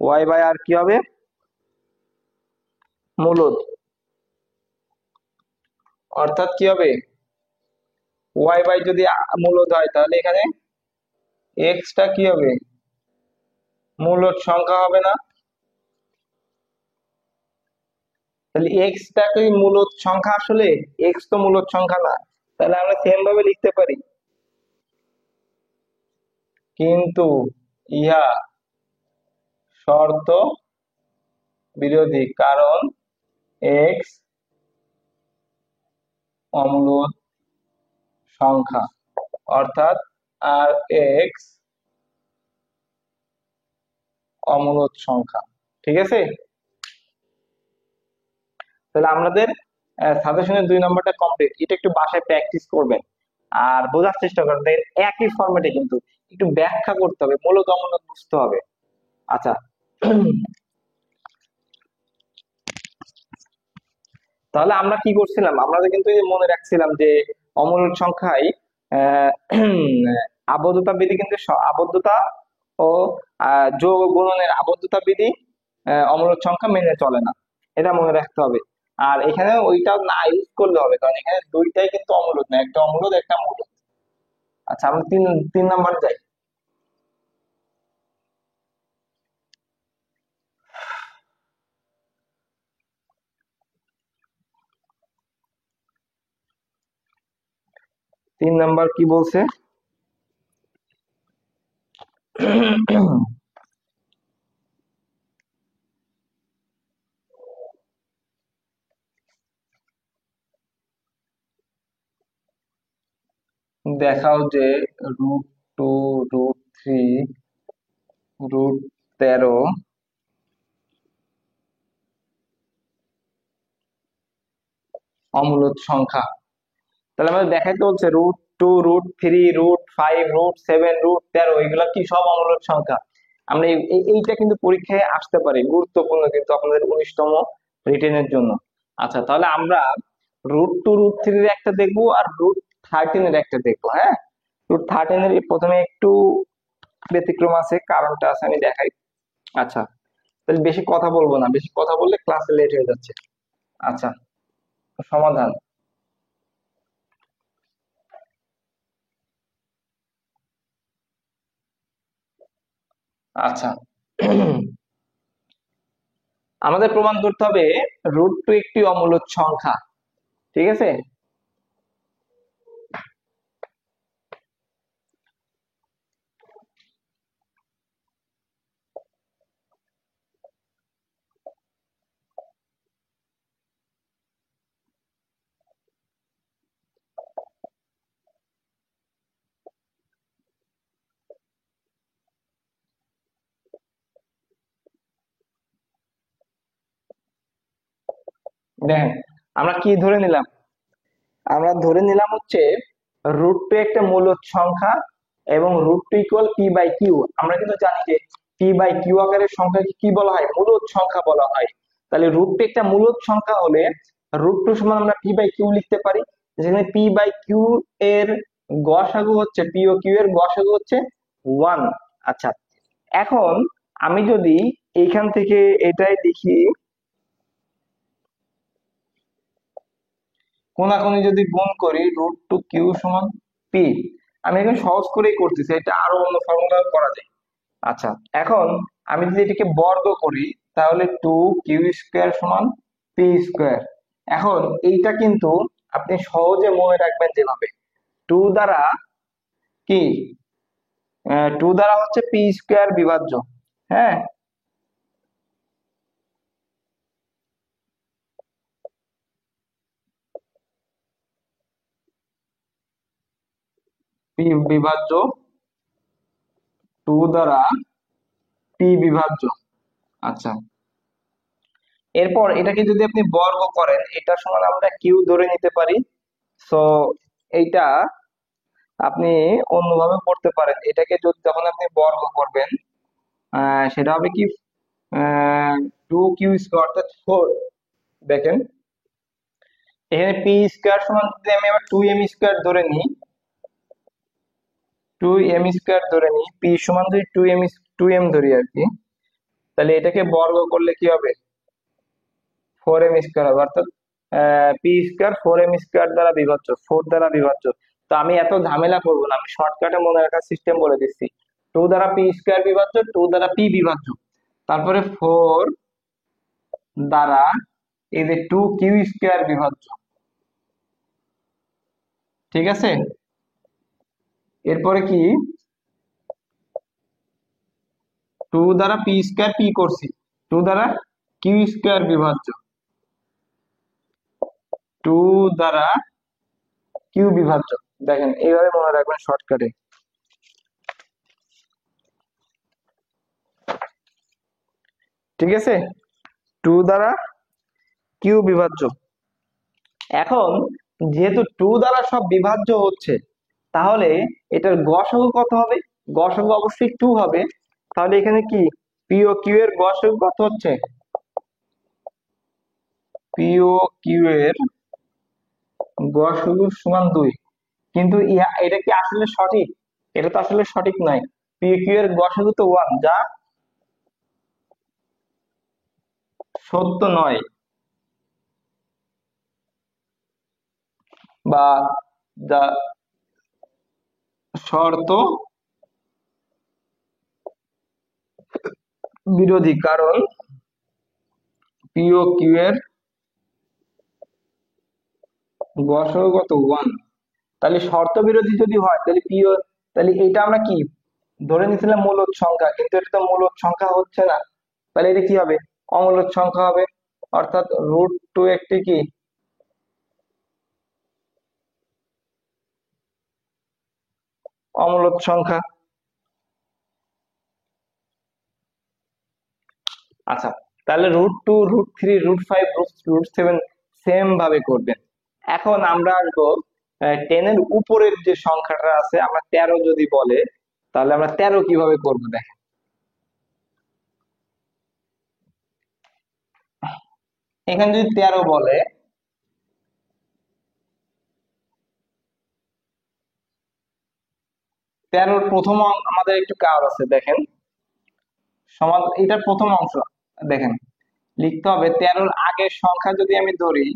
ওয়াই বাই আর কি হবে, মূলদ, অর্থাৎ কি হবে, ওয়াই বাই যদি মূলদ হয়, তাহলে এখানে এক্সটা কি হবে, মূলদ সংখ্যা হবে না। তাহলে এক্সটা কি মূলদ সংখ্যা, আসলে এক্স তো মূলদ সংখ্যা না, তাহলে আমরা সেম ভাবে লিখতে পারি, কিন্তু ইহা শর্ত বিরোধী, কারণ এক্স অমূলদ সংখ্যা, অর্থাৎ আর এক্স অমূলদ সংখ্যা। ঠিক আছে। তাহলে আমাদের সাজেশনের 2 নম্বরটা কমপ্লিট, এটা একটু বাসায় প্র্যাকটিস করবেন আর বোঝার চেষ্টা করবেন, দেখেন একই ফরম্যাটে, কিন্তু একটু ব্যাখ্যা করতে হবে, মূলত অমূলত বুঝতে হবে। আচ্ছা, তাহলে আমরা কি করছিলাম, আমরা তো কিন্তু এই যে মনে রাখছিলাম যে অমূলদ সংখ্যায় আহ, আবদ্ধতা বিধি কিন্তু আবদ্ধতা ও যোগ ও গুণনের আবদ্ধতা বিধি অমূলদ সংখ্যা মেনে চলে না, এটা মনে রাখতে হবে। আর এখানে ওইটা না ইউজ করলে হবে, কারণ এখানে দুইটাই কিন্তু অমূলদ না, একটা অমূলদ একটা মূলদ। আচ্ছা, আমরা তিন তিন নাম্বার যাই। 3 নাম্বার কি বলছে, দেখাও যে √2 √3 √13 অমূলদ সংখ্যা। তাহলে আমাদের দেখাইতে হচ্ছে √2, √3, √5, √7, √13 এগুলা কি সব অমূলদ সংখ্যা। আমরা এইটা কিন্তু পরীক্ষায় আসতে পারে, গুরুত্বপূর্ণ কিন্তু আপনাদের 19তম রিটেনের জন্য। আচ্ছা, তাহলে আমরা √2, √3 এর একটা দেখবো আর √13 এর একটা দেখবো। হ্যাঁ, √13 এর প্রথমে একটু ব্যতিক্রম আছে, কারণটা আছে, আমি দেখাই। আচ্ছা, তাহলে বেশি কথা বলবো না, বেশি কথা বললে ক্লাসে লেট হয়ে যাচ্ছে। আচ্ছা, সমাধান। আচ্ছা, আমাদের প্রমাণ করতে হবে √2 একটি অমূলদ সংখ্যা। ঠিক আছে, দেখেন আমরা কি ধরে নিলাম, আমরা ধরে নিলাম হচ্ছে √2 একটা মূলদ সংখ্যা এবং √2 ইকুয়াল p/q। আমরা কিন্তু জানি যে p/q আকারের সংখ্যাকে কি বলা হয়, মূলদ সংখ্যা বলা হয়। তাহলে √2 একটা মূলদ সংখ্যা হলে √2 সমান আমরা p/q লিখতে পারি, যেখানে p/q এর গসাগু হচ্ছে, p ও q এর গসাগু হচ্ছে 1। আচ্ছা, এখন আমি যদি এইখান থেকে এটাই লিখি, কোনাকুনি যদি গুণ করি √2q সমান p। আমি এখানে সহজ করেই করতেছি, এটা আরো অন্য ফর্মুলা করা যায়। আচ্ছা, এখন আমি যদি এটাকে বর্গ করি তাহলে 2q² সমান p²। এখন এইটা কিন্তু আপনি সহজে মনে রাখবেন যেভাবে 2 দ্বারা কি 2 দ্বারা হচ্ছে p² বিভাজ্য। হ্যাঁ, p বিভাজ্য, 2 দ্বারা p বিভাজ্য। আচ্ছা, এরপর এটাকে যদি আপনি বর্গ করেন এটা সমান আমরা কিউ ধরে নিতে পারি। সো এইটা আপনি অন্যভাবে পড়তে পারেন, এটাকে যদি যখন আপনি বর্গ করবেন সেটা হবে কি 2q² অর্থাৎ 4। দেখেন এখানে p² সমান যদি আমি আবার 2m² ধরে নিই, 2m² ধরে নিই, p সমান যদি 2m ধরি আর কি, তাহলে এটাকে বর্গ করলে কি হবে, 4m² হবে। অর্থাৎ p², 4m² দ্বারা বিভাজ্য, 4 দ্বারা বিভাজ্য। তো আমি এত ঝামেলা করবো না, আমি শর্টকাটে মনে রাখার সিস্টেম বলে দিচ্ছি। 2 দ্বারা p² বিভাজ্য, 2 দ্বারা p বিভাজ্য, তারপরে 4 দ্বারা এই যে 2q² বিভাজ্য। ঠিক আছে, এরপরে কি 2 দ্বারা p² p করছি, 2 দ্বারা q² বিভাজ্য, 2 দ্বারা q বিভাজ্য। দেখেন এইভাবে মনে রাখবেন শর্টকাটে। ঠিক আছে, 2 দ্বারা q বিভাজ্য। এখন যেহেতু 2 দ্বারা সব বিভাজ্য হচ্ছে, তাহলে এটার গসাগু কত হবে, গসাগু অবশ্যই 2 হবে। তাহলে এখানে কি পি ও কিউ এর গসাগু কত হচ্ছে, পি ও কিউ এর গসাগু সমান 2। কিন্তু এটা কি আসলে সঠিক, এটা তো আসলে সঠিক নয়। পি ও কিউ এর গসাগু তো 1, যা সত্য নয়, বা যা শর্ত বিরোধী, কারণ পি ও কিউ এর গসাগু কত 1। তাহলে শর্ত বিরোধী যদি হয় তাহলে তাহলে এটা আমরা কি ধরে নিয়েছিলাম মূলদ সংখ্যা, কিন্তু এটা তো মূলদ সংখ্যা হচ্ছে না। তাহলে এটা কি হবে, অমূলদ সংখ্যা হবে। অর্থাৎ √2 একটি কি অমূলদ সংখ্যা। আচ্ছা, তাহলে √2, √3, √5, √7 সেম ভাবে করবেন। এখন আমরা আসবো 10-এর উপরের যে সংখ্যাটা আছে, আমরা 13 যদি বলে, তাহলে আমরা 13 কিভাবে করবো দেখেন। এখানে যদি 13 বলে, 13-র প্রথম আমাদের একটু কাজ আছে দেখেন। এটার প্রথম অংশ দেখেন, লিখতে হবে 13-র আগের সংখ্যা যদি আমি ধরি,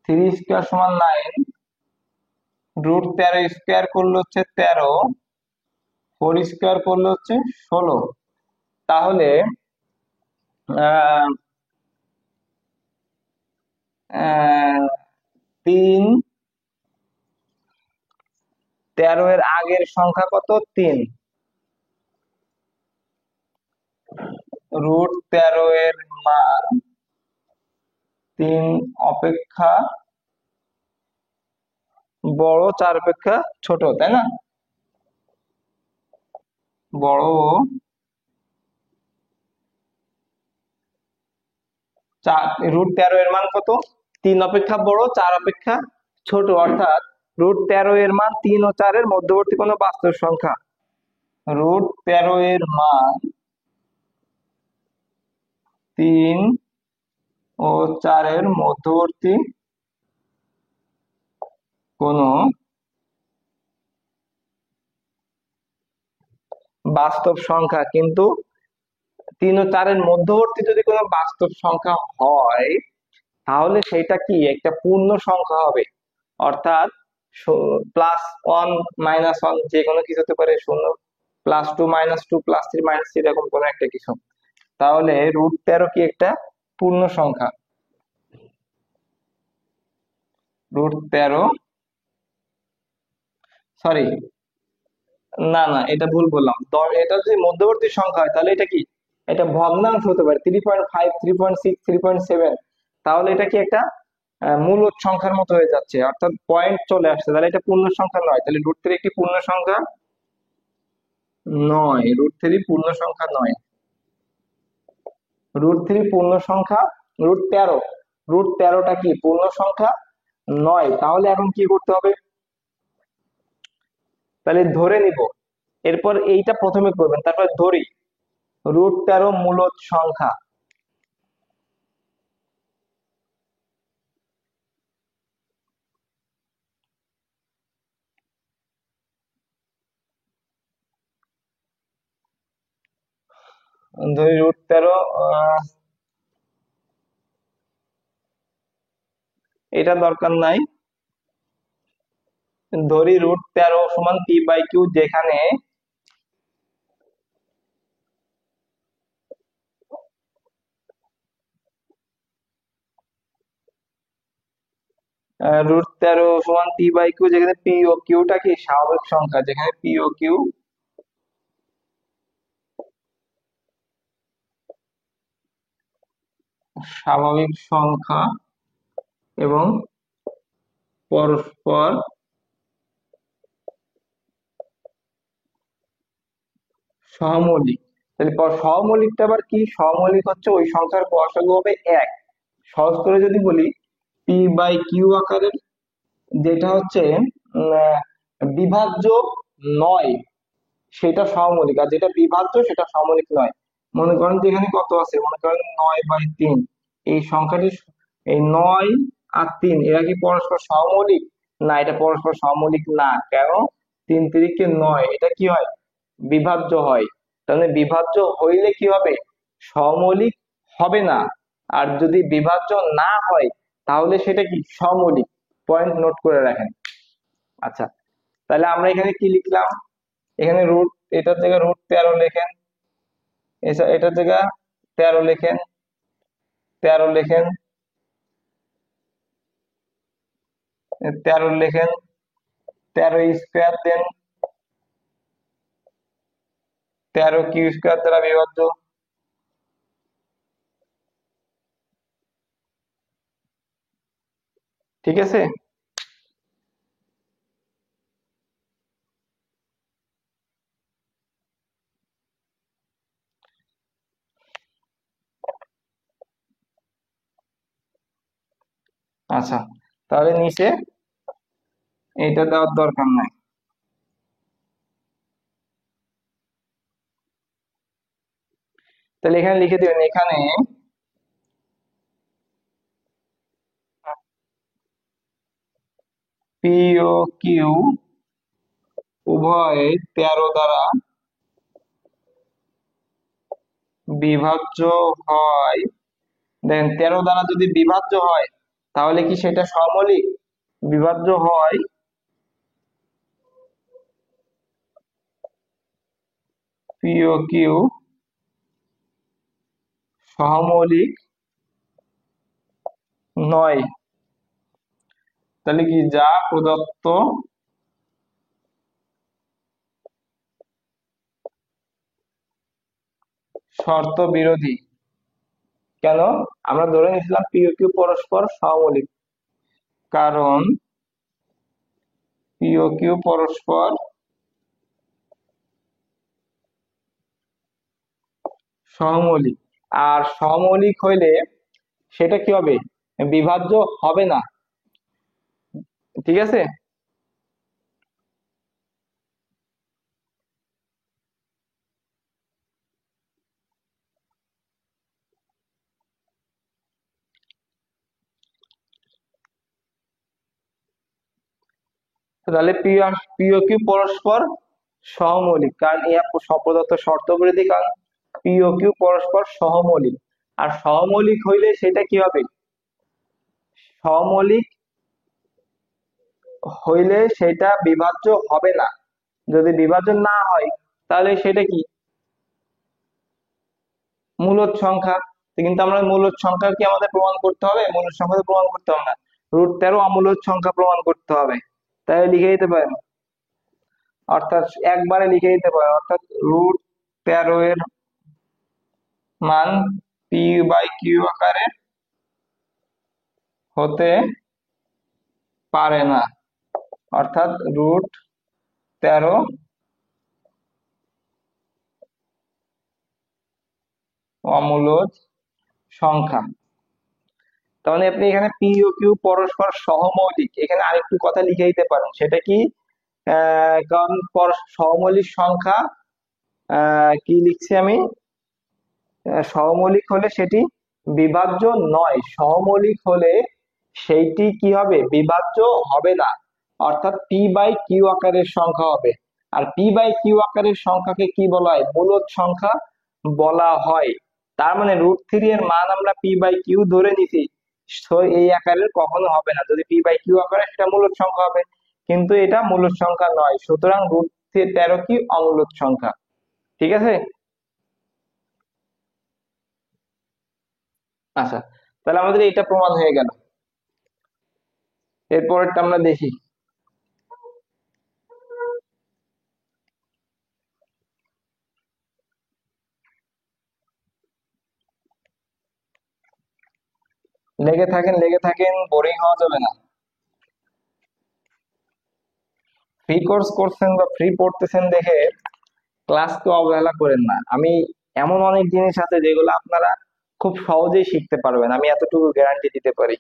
3 স্কোয়ার সমান 9, √13 স্কোয়ার করলে হচ্ছে 13, 4 স্কোয়ার করলে হচ্ছে 16। তাহলে আহ আহ 3, 13-এর আগের সংখ্যা কত? 3। √13 এর মান 3 অপেক্ষা বড়, 4 অপেক্ষা ছোট, তাই না? বড় √13 এর মান কত? 3 অপেক্ষা বড়, 4 অপেক্ষা ছোট, অর্থাৎ √13 এর মান 3 ও 4 এর মধ্যবর্তী কোনো বাস্তব সংখ্যা। √13 এর মান 3 ও 4 এর মধ্যবর্তী কোনো বাস্তব সংখ্যা। কিন্তু 3 ও 4 এর মধ্যবর্তী যদি কোনো বাস্তব সংখ্যা হয়, তাহলে সেটা কি একটা পূর্ণ সংখ্যা হবে। অর্থাৎ +1 -1 যে কোনো কিছু হতে পারে, 0 +2 -2 +3 -3 এরকম কোনো একটা কিছু। তাহলে √13 কি একটা পূর্ণ সংখ্যা। √13, সরি, না না, এটা ভুল বললাম। এটা যদি মধ্যবর্তী সংখ্যা হয়, তাহলে এটা কি, এটা ভগ্নাংশ হতে পারে, 3.5, 3.6, 3.7। তাহলে এটা কি একটা মূলদ সংখ্যার মতো হয়ে যাচ্ছে, অর্থাৎ পয়েন্ট চলে আসছে, তাহলে এটা পূর্ণ সংখ্যা নয়। তাহলে √3 একটি পূর্ণ সংখ্যা নয়, √3 পূর্ণ সংখ্যা নয়। √3 পূর্ণ সংখ্যা, √13, √13টা কি পূর্ণ সংখ্যা নয়। তাহলে এখন কি করতে হবে, তাহলে ধরে নিব। এরপর এইটা প্রথমে করবেন, তারপর ধরি √13 মূলদ সংখ্যা। ধরি √13, এটা দরকার নাই। ধরি √13 সমান p/q, যেখানে √13 সমান p/q, যেখানে p ও q টা কি স্বাভাবিক সংখ্যা, যেখানে p ও q স্বাভাবিক সংখ্যা এবং পরস্পর সহমৌলিক। তাহলে সহমৌলিকটা আবার কি? সহমৌলিক হচ্ছে ওই সংখ্যার গসাগু হবে 1। সহজ করে যদি বলি, p/q আকারের যেটা হচ্ছে বিভাজ্য নয়, সেটা সহমৌলিক। আর যেটা বিভাজ্য সেটা সহমৌলিক নয়। মনে করেন যে এখানে কত আছে, মনে করেন 9/3। এই সংখ্যাটি, এই 9 আর 3, এরা কি পরস্পর সহমৌলিক? না, এটা পরস্পর সহমৌলিক না। কেন? 3 3 × 9, এটা কি হয়, বিভাজ্য হয়। তাহলে বিভাজ্য হইলে কি হবে, সহমৌলিক হবে না। আর যদি বিভাজ্য না হয়, তাহলে সেটা কি সমমৌলিক। পয়েন্ট নোট করে রাখেন। আচ্ছা, তাহলে আমরা এখানে কি লিখলাম, এখানে এটার জায়গায় √13 লেখেন, এটার জায়গায় 13 লেখেন, 13 লেখেন, 13 লেখেন, 13 স্কোয়ার দেন, 13 q² দ্বারা বিভাজ্য। ঠিক আছে। আচ্ছা, তাহলে নিচে এটা দেওয়ার দরকার নাই। তাহলে এখানে লিখে দিবেন, এখানে পি ও কিউ উভয় 13 দ্বারা বিভাজ্য হয়। দেখেন 13 দ্বারা যদি বিভাজ্য হয় তাহলে কি সেটা সমমৌলিক? বিভাজ্য হয় পি ও কিউ সহমৌলিক নয়। তাহলে কি যা প্রদত্ত শর্ত বিরোধী। কেন? আমরা ধরে নিয়েছিলাম পি ও কিউ পরস্পর সহমৌলিক, কারণ পি ও কিউ পরস্পর সহমৌলিক। আর সহমৌলিক হইলে সেটা কি হবে? বিভাজ্য হবে না। ঠিক আছে। তাহলে পি ও কিউ পরস্পর সহমৌলিক, কারণ ইহা প্রদত্ত শর্ত বিরোধী, কারণ পি ও কিউ পরস্পর সহমৌলিক। আর সহমৌলিক হইলে সেটা কি হবে? সহমৌলিক হইলে সেটা বিভাজ্য হবে না। যদি বিভাজন না হয় তাহলে সেটা কি? মূলদ সংখ্যা। কিন্তু আমরা মূলদ সংখ্যা কি আমাদের প্রমাণ করতে হবে? মূলদ সংখ্যা তো প্রমাণ করতে হবে না, √13 অমূলদ সংখ্যা প্রমাণ করতে হবে। তাই লিখে দিতে পারেন, অর্থাৎ একবারে লিখে দিতে পারেন, অর্থাৎ √13 এর মান পি বাই কিউ আকারে হতে পারে না। অর্থাৎ √13 অমূলদ সংখ্যা। তাহলে আপনি এখানে পি ও কিউ পরস্পর সহমৌলিক, এখানে আরেকটু কথা লিখে দিতে পারেন, সেটা কি? কারণ সহমৌলিক সংখ্যা, কি লিখছি আমি? সহমৌলিক হলে সেটি বিভাজ্য নয়, সহমৌলিক হলে সেইটি কি হবে? বিভাজ্য হবে না। অর্থাৎ পি বাই কিউ আকারের সংখ্যা হবে। আর পি বাই কিউ আকারের সংখ্যাকে কি বলা হয়? মূলদ সংখ্যা বলা হয়। তার মানে √3 এর মান আমরা পি বাই কিউ ধরে নিছি, তো এই আকারের কখনো হবে না। যদি পি বাই কিউ আকারে সেটা মূলদ সংখ্যা হবে, কিন্তু এটা মূলদ সংখ্যা নয়, সুতরাং √13 কি অমূলদ সংখ্যা। ঠিক আছে। আচ্ছা, তাহলে আমাদের এটা প্রমাণ হয়ে গেল। এরপরটা আমরা দেখি। লেগে থাকেন, লেগে থাকেন, বোরিং হওয়া যাবে না। ফ্রি কোর্স করছেন বা ফ্রি পড়তেছেন দেখে ক্লাসকে অবহেলা করেন না। আমি এমন অনেক জিনিস আছে যেগুলো আপনারা খুব সহজেই শিখতে পারবেন, আমি এতটুকু গ্যারান্টি দিতে পারি।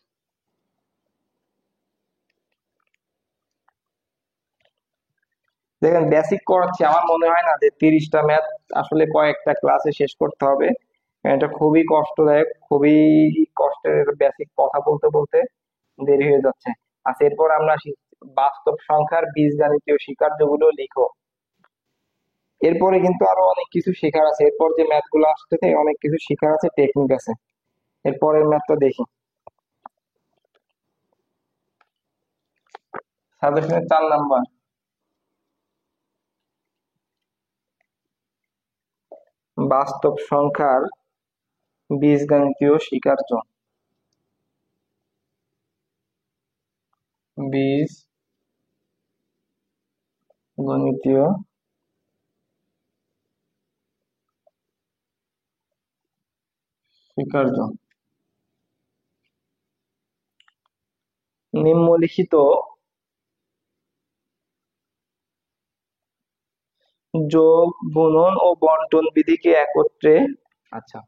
দেখেন বেসিক করাচ্ছি, আমার মনে হয় না যে 30টা ম্যাথ আসলে কয়েকটা ক্লাসে শেষ করতে হবে। এটা খুবই কষ্টদায়ক, খুবই কষ্টের। বেসিক কথা বলতে বলতে দেরি হয়ে যাচ্ছে। আচ্ছা, এরপর আমরা আসি বাস্তব সংখ্যার বীজগাণিতীয় স্বীকার্যগুলো লিখো। এরপরে কিন্তু আরো অনেক কিছু শেখার আছে, এরপর যে ম্যাথ গুলো আসতেছে অনেক কিছু শেখার আছে, টেকনিক আছে। এরপরের ম্যাথটা দেখি। সাজেশনের 4 নাম্বার, বাস্তব সংখ্যার বীজগাণিতীয় স্বীকার্য। বীজ গণিতীয় স্বীকার্য। নিম্নলিখিত যোগ, গুণন ও বন্টন বিধিকে একত্রে, আচ্ছা,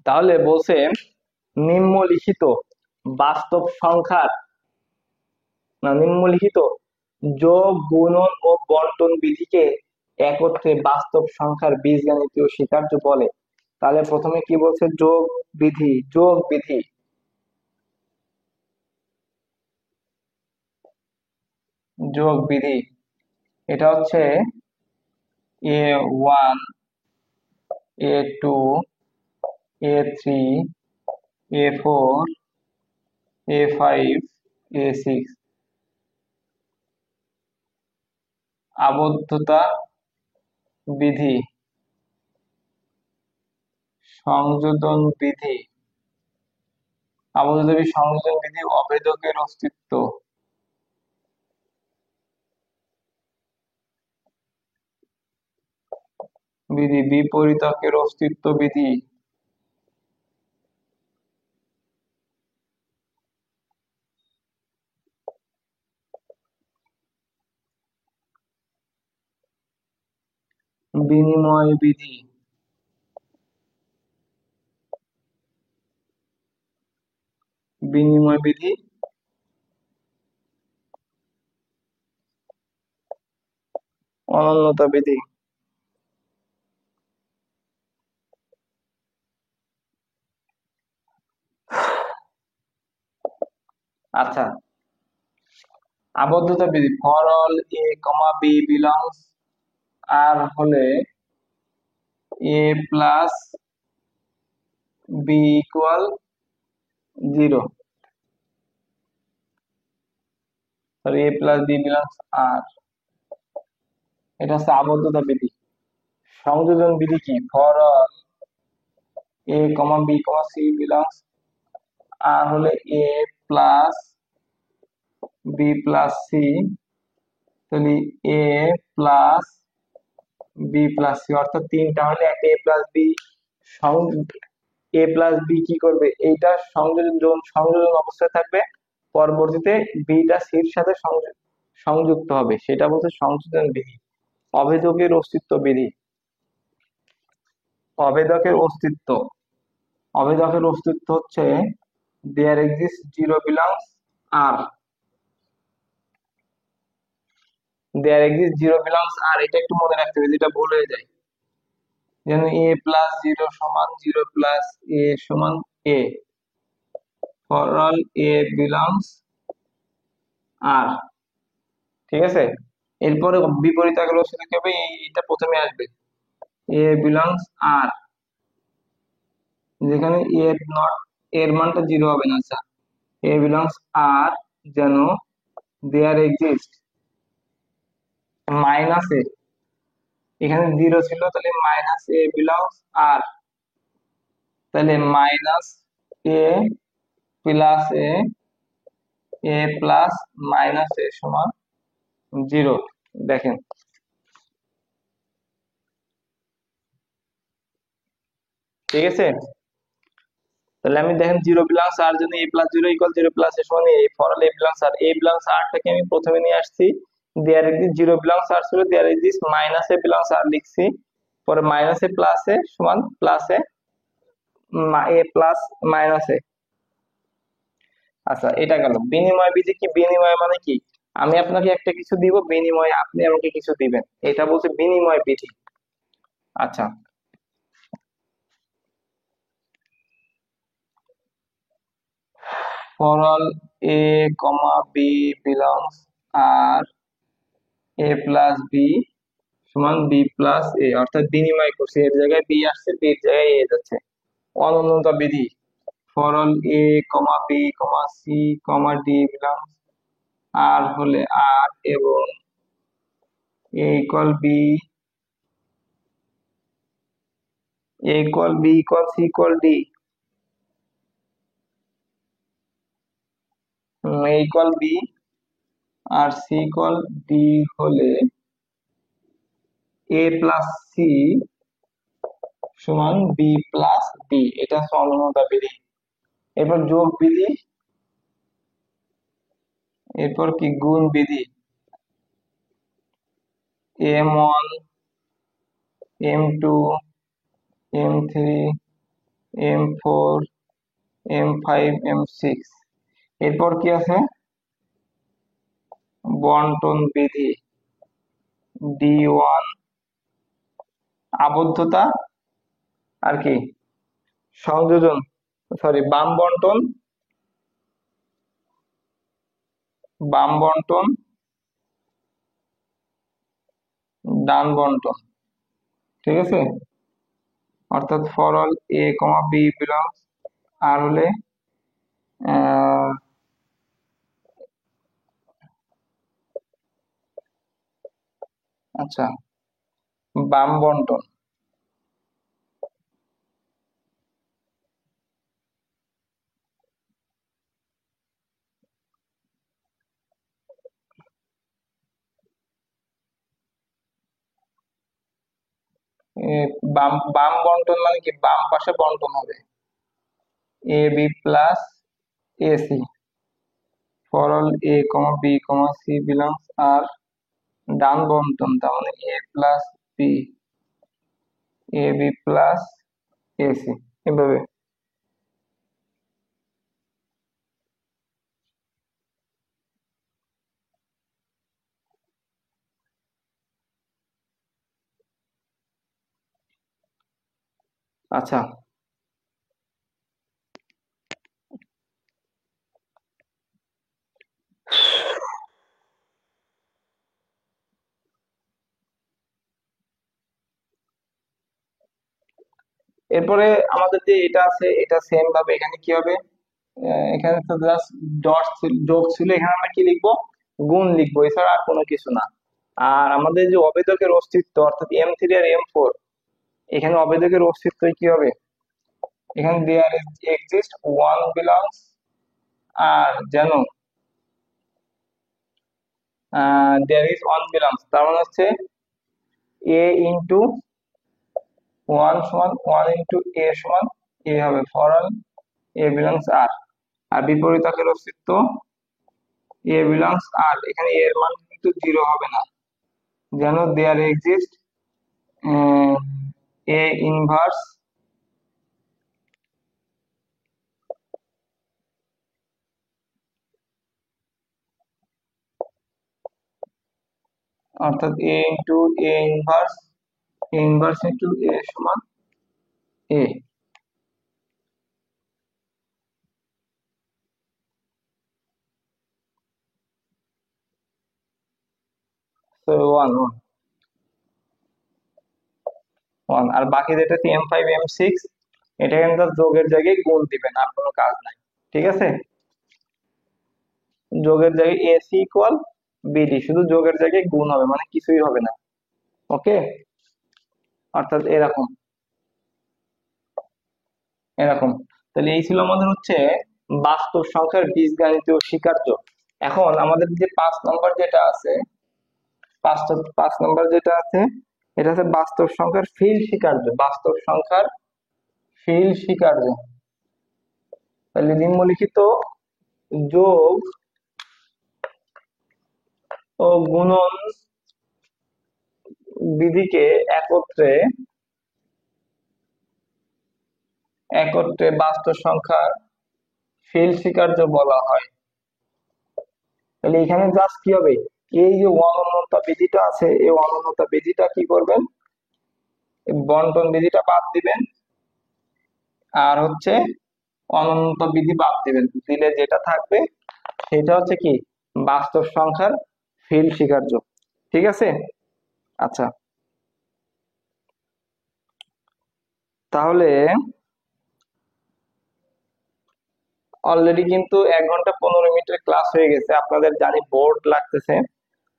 তাহলে বলছে নিম্নলিখিত বাস্তব সংখ্যার নিম্নলিখিত যোগ গুণন ও বন্টন বিধিকে একত্রে বাস্তব সংখ্যার বীজগাণিতীয় স্বীকার্য বলে। তাহলে প্রথমে কি বলছে, যোগ বিধি যোগ বিধি এটা হচ্ছে A1 A2 A3 A4 A5 A6 আবদ্ধতা বিধি, সংযোজন বিধি, আবদ্ধতা বিধি, সংযোজন বিধি, অভেদকের অস্তিত্ব বিধি, বিপরীতকের অস্তিত্ব বিধি, বিনিময় বিধি, বিনিময় বিধি, অনন্যতা বিধি। আচ্ছা, আবদ্ধতা বিধি, for all A comma B belongs R হলে a plus b equal 0, sorry a plus b belongs R, এটা হচ্ছে আবদ্ধতা বিধি। সংযোজন বিধি কি, for all A comma b comma c belongs R হলে a plus b plus c, তাহলে a plus b plus c, অর্থাৎ তিনটা হলে একটা a plus b, a plus b কি করবে, এইটা সংযোজন সংযোজন অবস্থায় থাকবে, পরবর্তীতে বিটা সির সাথে সংযুক্ত হবে, সেটা বলতে সংযোজন বিধি। অভেদকের অস্তিত্ব বিধি, অভেদকের অস্তিত্ব, অভেদকের অস্তিত্ব হচ্ছে there exist zero belongs R, there exist zero belongs R, এটা একটু মনে রাখতে হবে, যেটা ভুল হয়ে যায়। যেন এ প্লাস জিরো সমান জিরো প্লাস এ সমান a, for all a belongs আর, ঠিক আছে। এরপরে বিপরীত আগ্রহ সেটা কি হবে, এইটা প্রথমে আসবে, এ বিলংস আর, যেখানে এ নট, এর মানটা 0 হবে না। আচ্ছা, এ বিলংস আর যেন দেয়ার এক্সিস্ট মাইনাস এ, এখানে 0 ছিল তাহলে মাইনাস এ বিলংস আর, তাহলে minus a plus A plus minus এ সমান 0। দেখেন, ঠিক আছে। তাহলে আমি দেখেন জিরো বিলংস আর জন্য a plus zero equal zero plus a সমান a, for all a belongs R, a belongs আরটাকে আমি প্রথমে নিয়ে আসছি, there exist zero belongs R ছিল, there exist minus a belongs R লিখছি, পরে মাইনাস এ প্লাস এ সমান plus a, a plus minus a. আচ্ছা, এটা গেল বিনিময় বিধি কি, বিনিময় মানে কি, আমি আপনাকে একটা কিছু দিব, বিনিময়ে আপনি আমাকে কিছু দিবেন, এটা বলছে বিনিময় বিধি। আচ্ছা, for all A comma B belongs R A plus B সমান বি প্লাস এ, অর্থাৎ বিনিময় করছে, এর জায়গায় বি আসছে, বি এর জায়গায় এ যাচ্ছে। অনন্যতা বিধি, for all A comma b comma c comma d belongs R হলে আর এবং a equal b, a equal b equal c equal d, a equal b আর সি ইকুয়াল ডি হলে এ প্লাস সি সমান বি প্লাস ডি, এটা হচ্ছে অনন্যতা বিধি। এরপর যোগ বিধি, এরপর কি গুণ বিধি, M1 M2 M3 M4, M5, M6। এরপর কি আছে? বন্টন বিধি, D1, আবদ্ধতা, আর কি সংযোজন, সরি বাম বন্টন, বাম বন্টন, ডান বন্টন। ঠিক আছে, অর্থাৎ for all A comma B belongs, R হলে আহ, আচ্ছা, বাম বন্টন। এ, বাম বাম বন্টন মানে কি, বাম পাশে বন্টন হবে, a b plus a c, for all A comma b comma c belongs R. ডান বন্টন তার মানে a plus b, a b plus a c, এভাবে। আচ্ছা, এরপরে আমাদের যে এটা আছে, এটা সেম ভাবে এখানে কি হবে, এখানে তো জাস্ট ডট যোগ ছিল, এখানে আমরা কি লিখবো, গুণ লিখবো, এছাড়া আর কোনো কিছু না। আর আমাদের যে অবেদকের অস্তিত্ব অর্থাৎ M3 আর M4, এখানে অবেদকের অস্তিত্ব কি হবে, এখানে দেয়ার এক্সিস্ট ওয়ান বিলংস, আর যেন দেয়ার ইজ ওয়ান বিলংস, তার মানে হচ্ছে এ ইন্টু ওয়ান সমান ওয়ান ইন্টু এ সমান এ হবে, ফর অল এ বিলংস আর। আর বিপরীতকের অস্তিত্ব এ বিলংস আর, এখানে এর মান কিন্তু জিরো হবে না, যেন দেয়ার এক্সিস্ট এ ইনভার্স, অর্থাৎ এ into A inverse, A inverse into এ সমান এ, তো ওয়ান ওয়ান ওয়ান। আর বাকি যেটা M5 M6, এটা কিন্তু যোগের জায়গায় গুণ দিবেন, আর কোনো কাজ নাই। ঠিক আছে, যোগের জায়গায় এসি ইকুয়াল বিডি, শুধু যোগের জায়গায় গুণ হবে, মানে কিছুই হবে না। ওকে, অর্থাৎ এরকম এরকম। তাহলে এই ছিল আমাদের হচ্ছে বাস্তব সংখ্যার বীজগাণিতীয় স্বীকার্য। এখন আমাদের যে 5 নম্বর যেটা আছে, পাঁচ নম্বর যেটা আছে, এটা হচ্ছে বাস্তব সংখ্যার ফিল স্বীকার্য, বাস্তব সংখ্যার ফিল স্বীকার্য। তাহলে নিম্নলিখিত যোগ ও গুণন বিধিকে একত্রে একত্রে বাস্তব সংখ্যার ফিল স্বীকার্য বলা হয়। তাহলে এখানে জাস্ট কি হবে, এই যে অনন্যতা বিধিটা আছে, এই অনন্যতা বিধিটা কি করবেন, এই বন্টন বিধিটা বাদ দিবেন, আর হচ্ছে অনন্ত বিধি বাদ দিবেন, দিলে যেটা থাকবে সেটা হচ্ছে কি, বাস্তব সংখ্যার ফিল স্বীকার্য। ঠিক আছে, আচ্ছা, তাহলে অলরেডি কিন্তু 1 ঘন্টা 15 মিনিটের ক্লাস হয়ে গেছে, আপনাদের জানি বোর্ড লাগতেছে।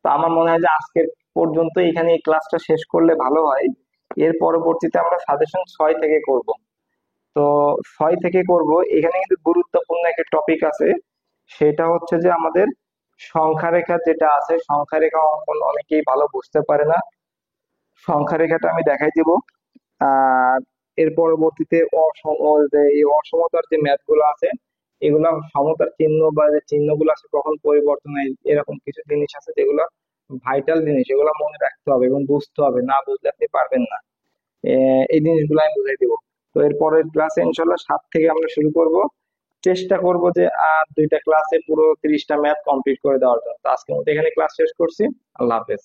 তো আমার মনে হয় যে আজকের পর্যন্ত এখানে এই ক্লাসটা শেষ করলে ভালো হয়। এর পরবর্তীতে আমরা সাজেশন 6 থেকে করব। তো 6 থেকে করব, এখানে কিন্তু গুরুত্বপূর্ণ একটা টপিক আছে, সেটা হচ্ছে যে আমাদের সংখ্যা রেখা যেটা আছে, সংখ্যা রেখা অঙ্কন অনেকেই ভালো বুঝতে পারে না, সংখ্যা রেখাটা আমি দেখাই দিব। আর এর পরবর্তীতে যে এই অসমতার যে ম্যাথ গুলো আছে, এগুলো সমতার চিহ্ন বা যে চিহ্নগুলো আছে কখন পরিবর্তন হয়, এরকম কিছু জিনিস আছে যেগুলো ভাইটাল জিনিস, এগুলো মনে রাখতে হবে এবং বুঝতে হবে, না বুঝলে আপনি পারবেন না। এই জিনিসগুলো আমি বুঝাই দিব। তো এর পরের ক্লাসে ইনশাল্লাহ 7 থেকে আমরা শুরু করব। চেষ্টা করব যে আর 2টা ক্লাসে পুরো 30টা ম্যাথ কমপ্লিট করে দেওয়ার জন্য। তো আজকের মতো এখানে ক্লাস শেষ করছি। আল্লাহ হাফেজ।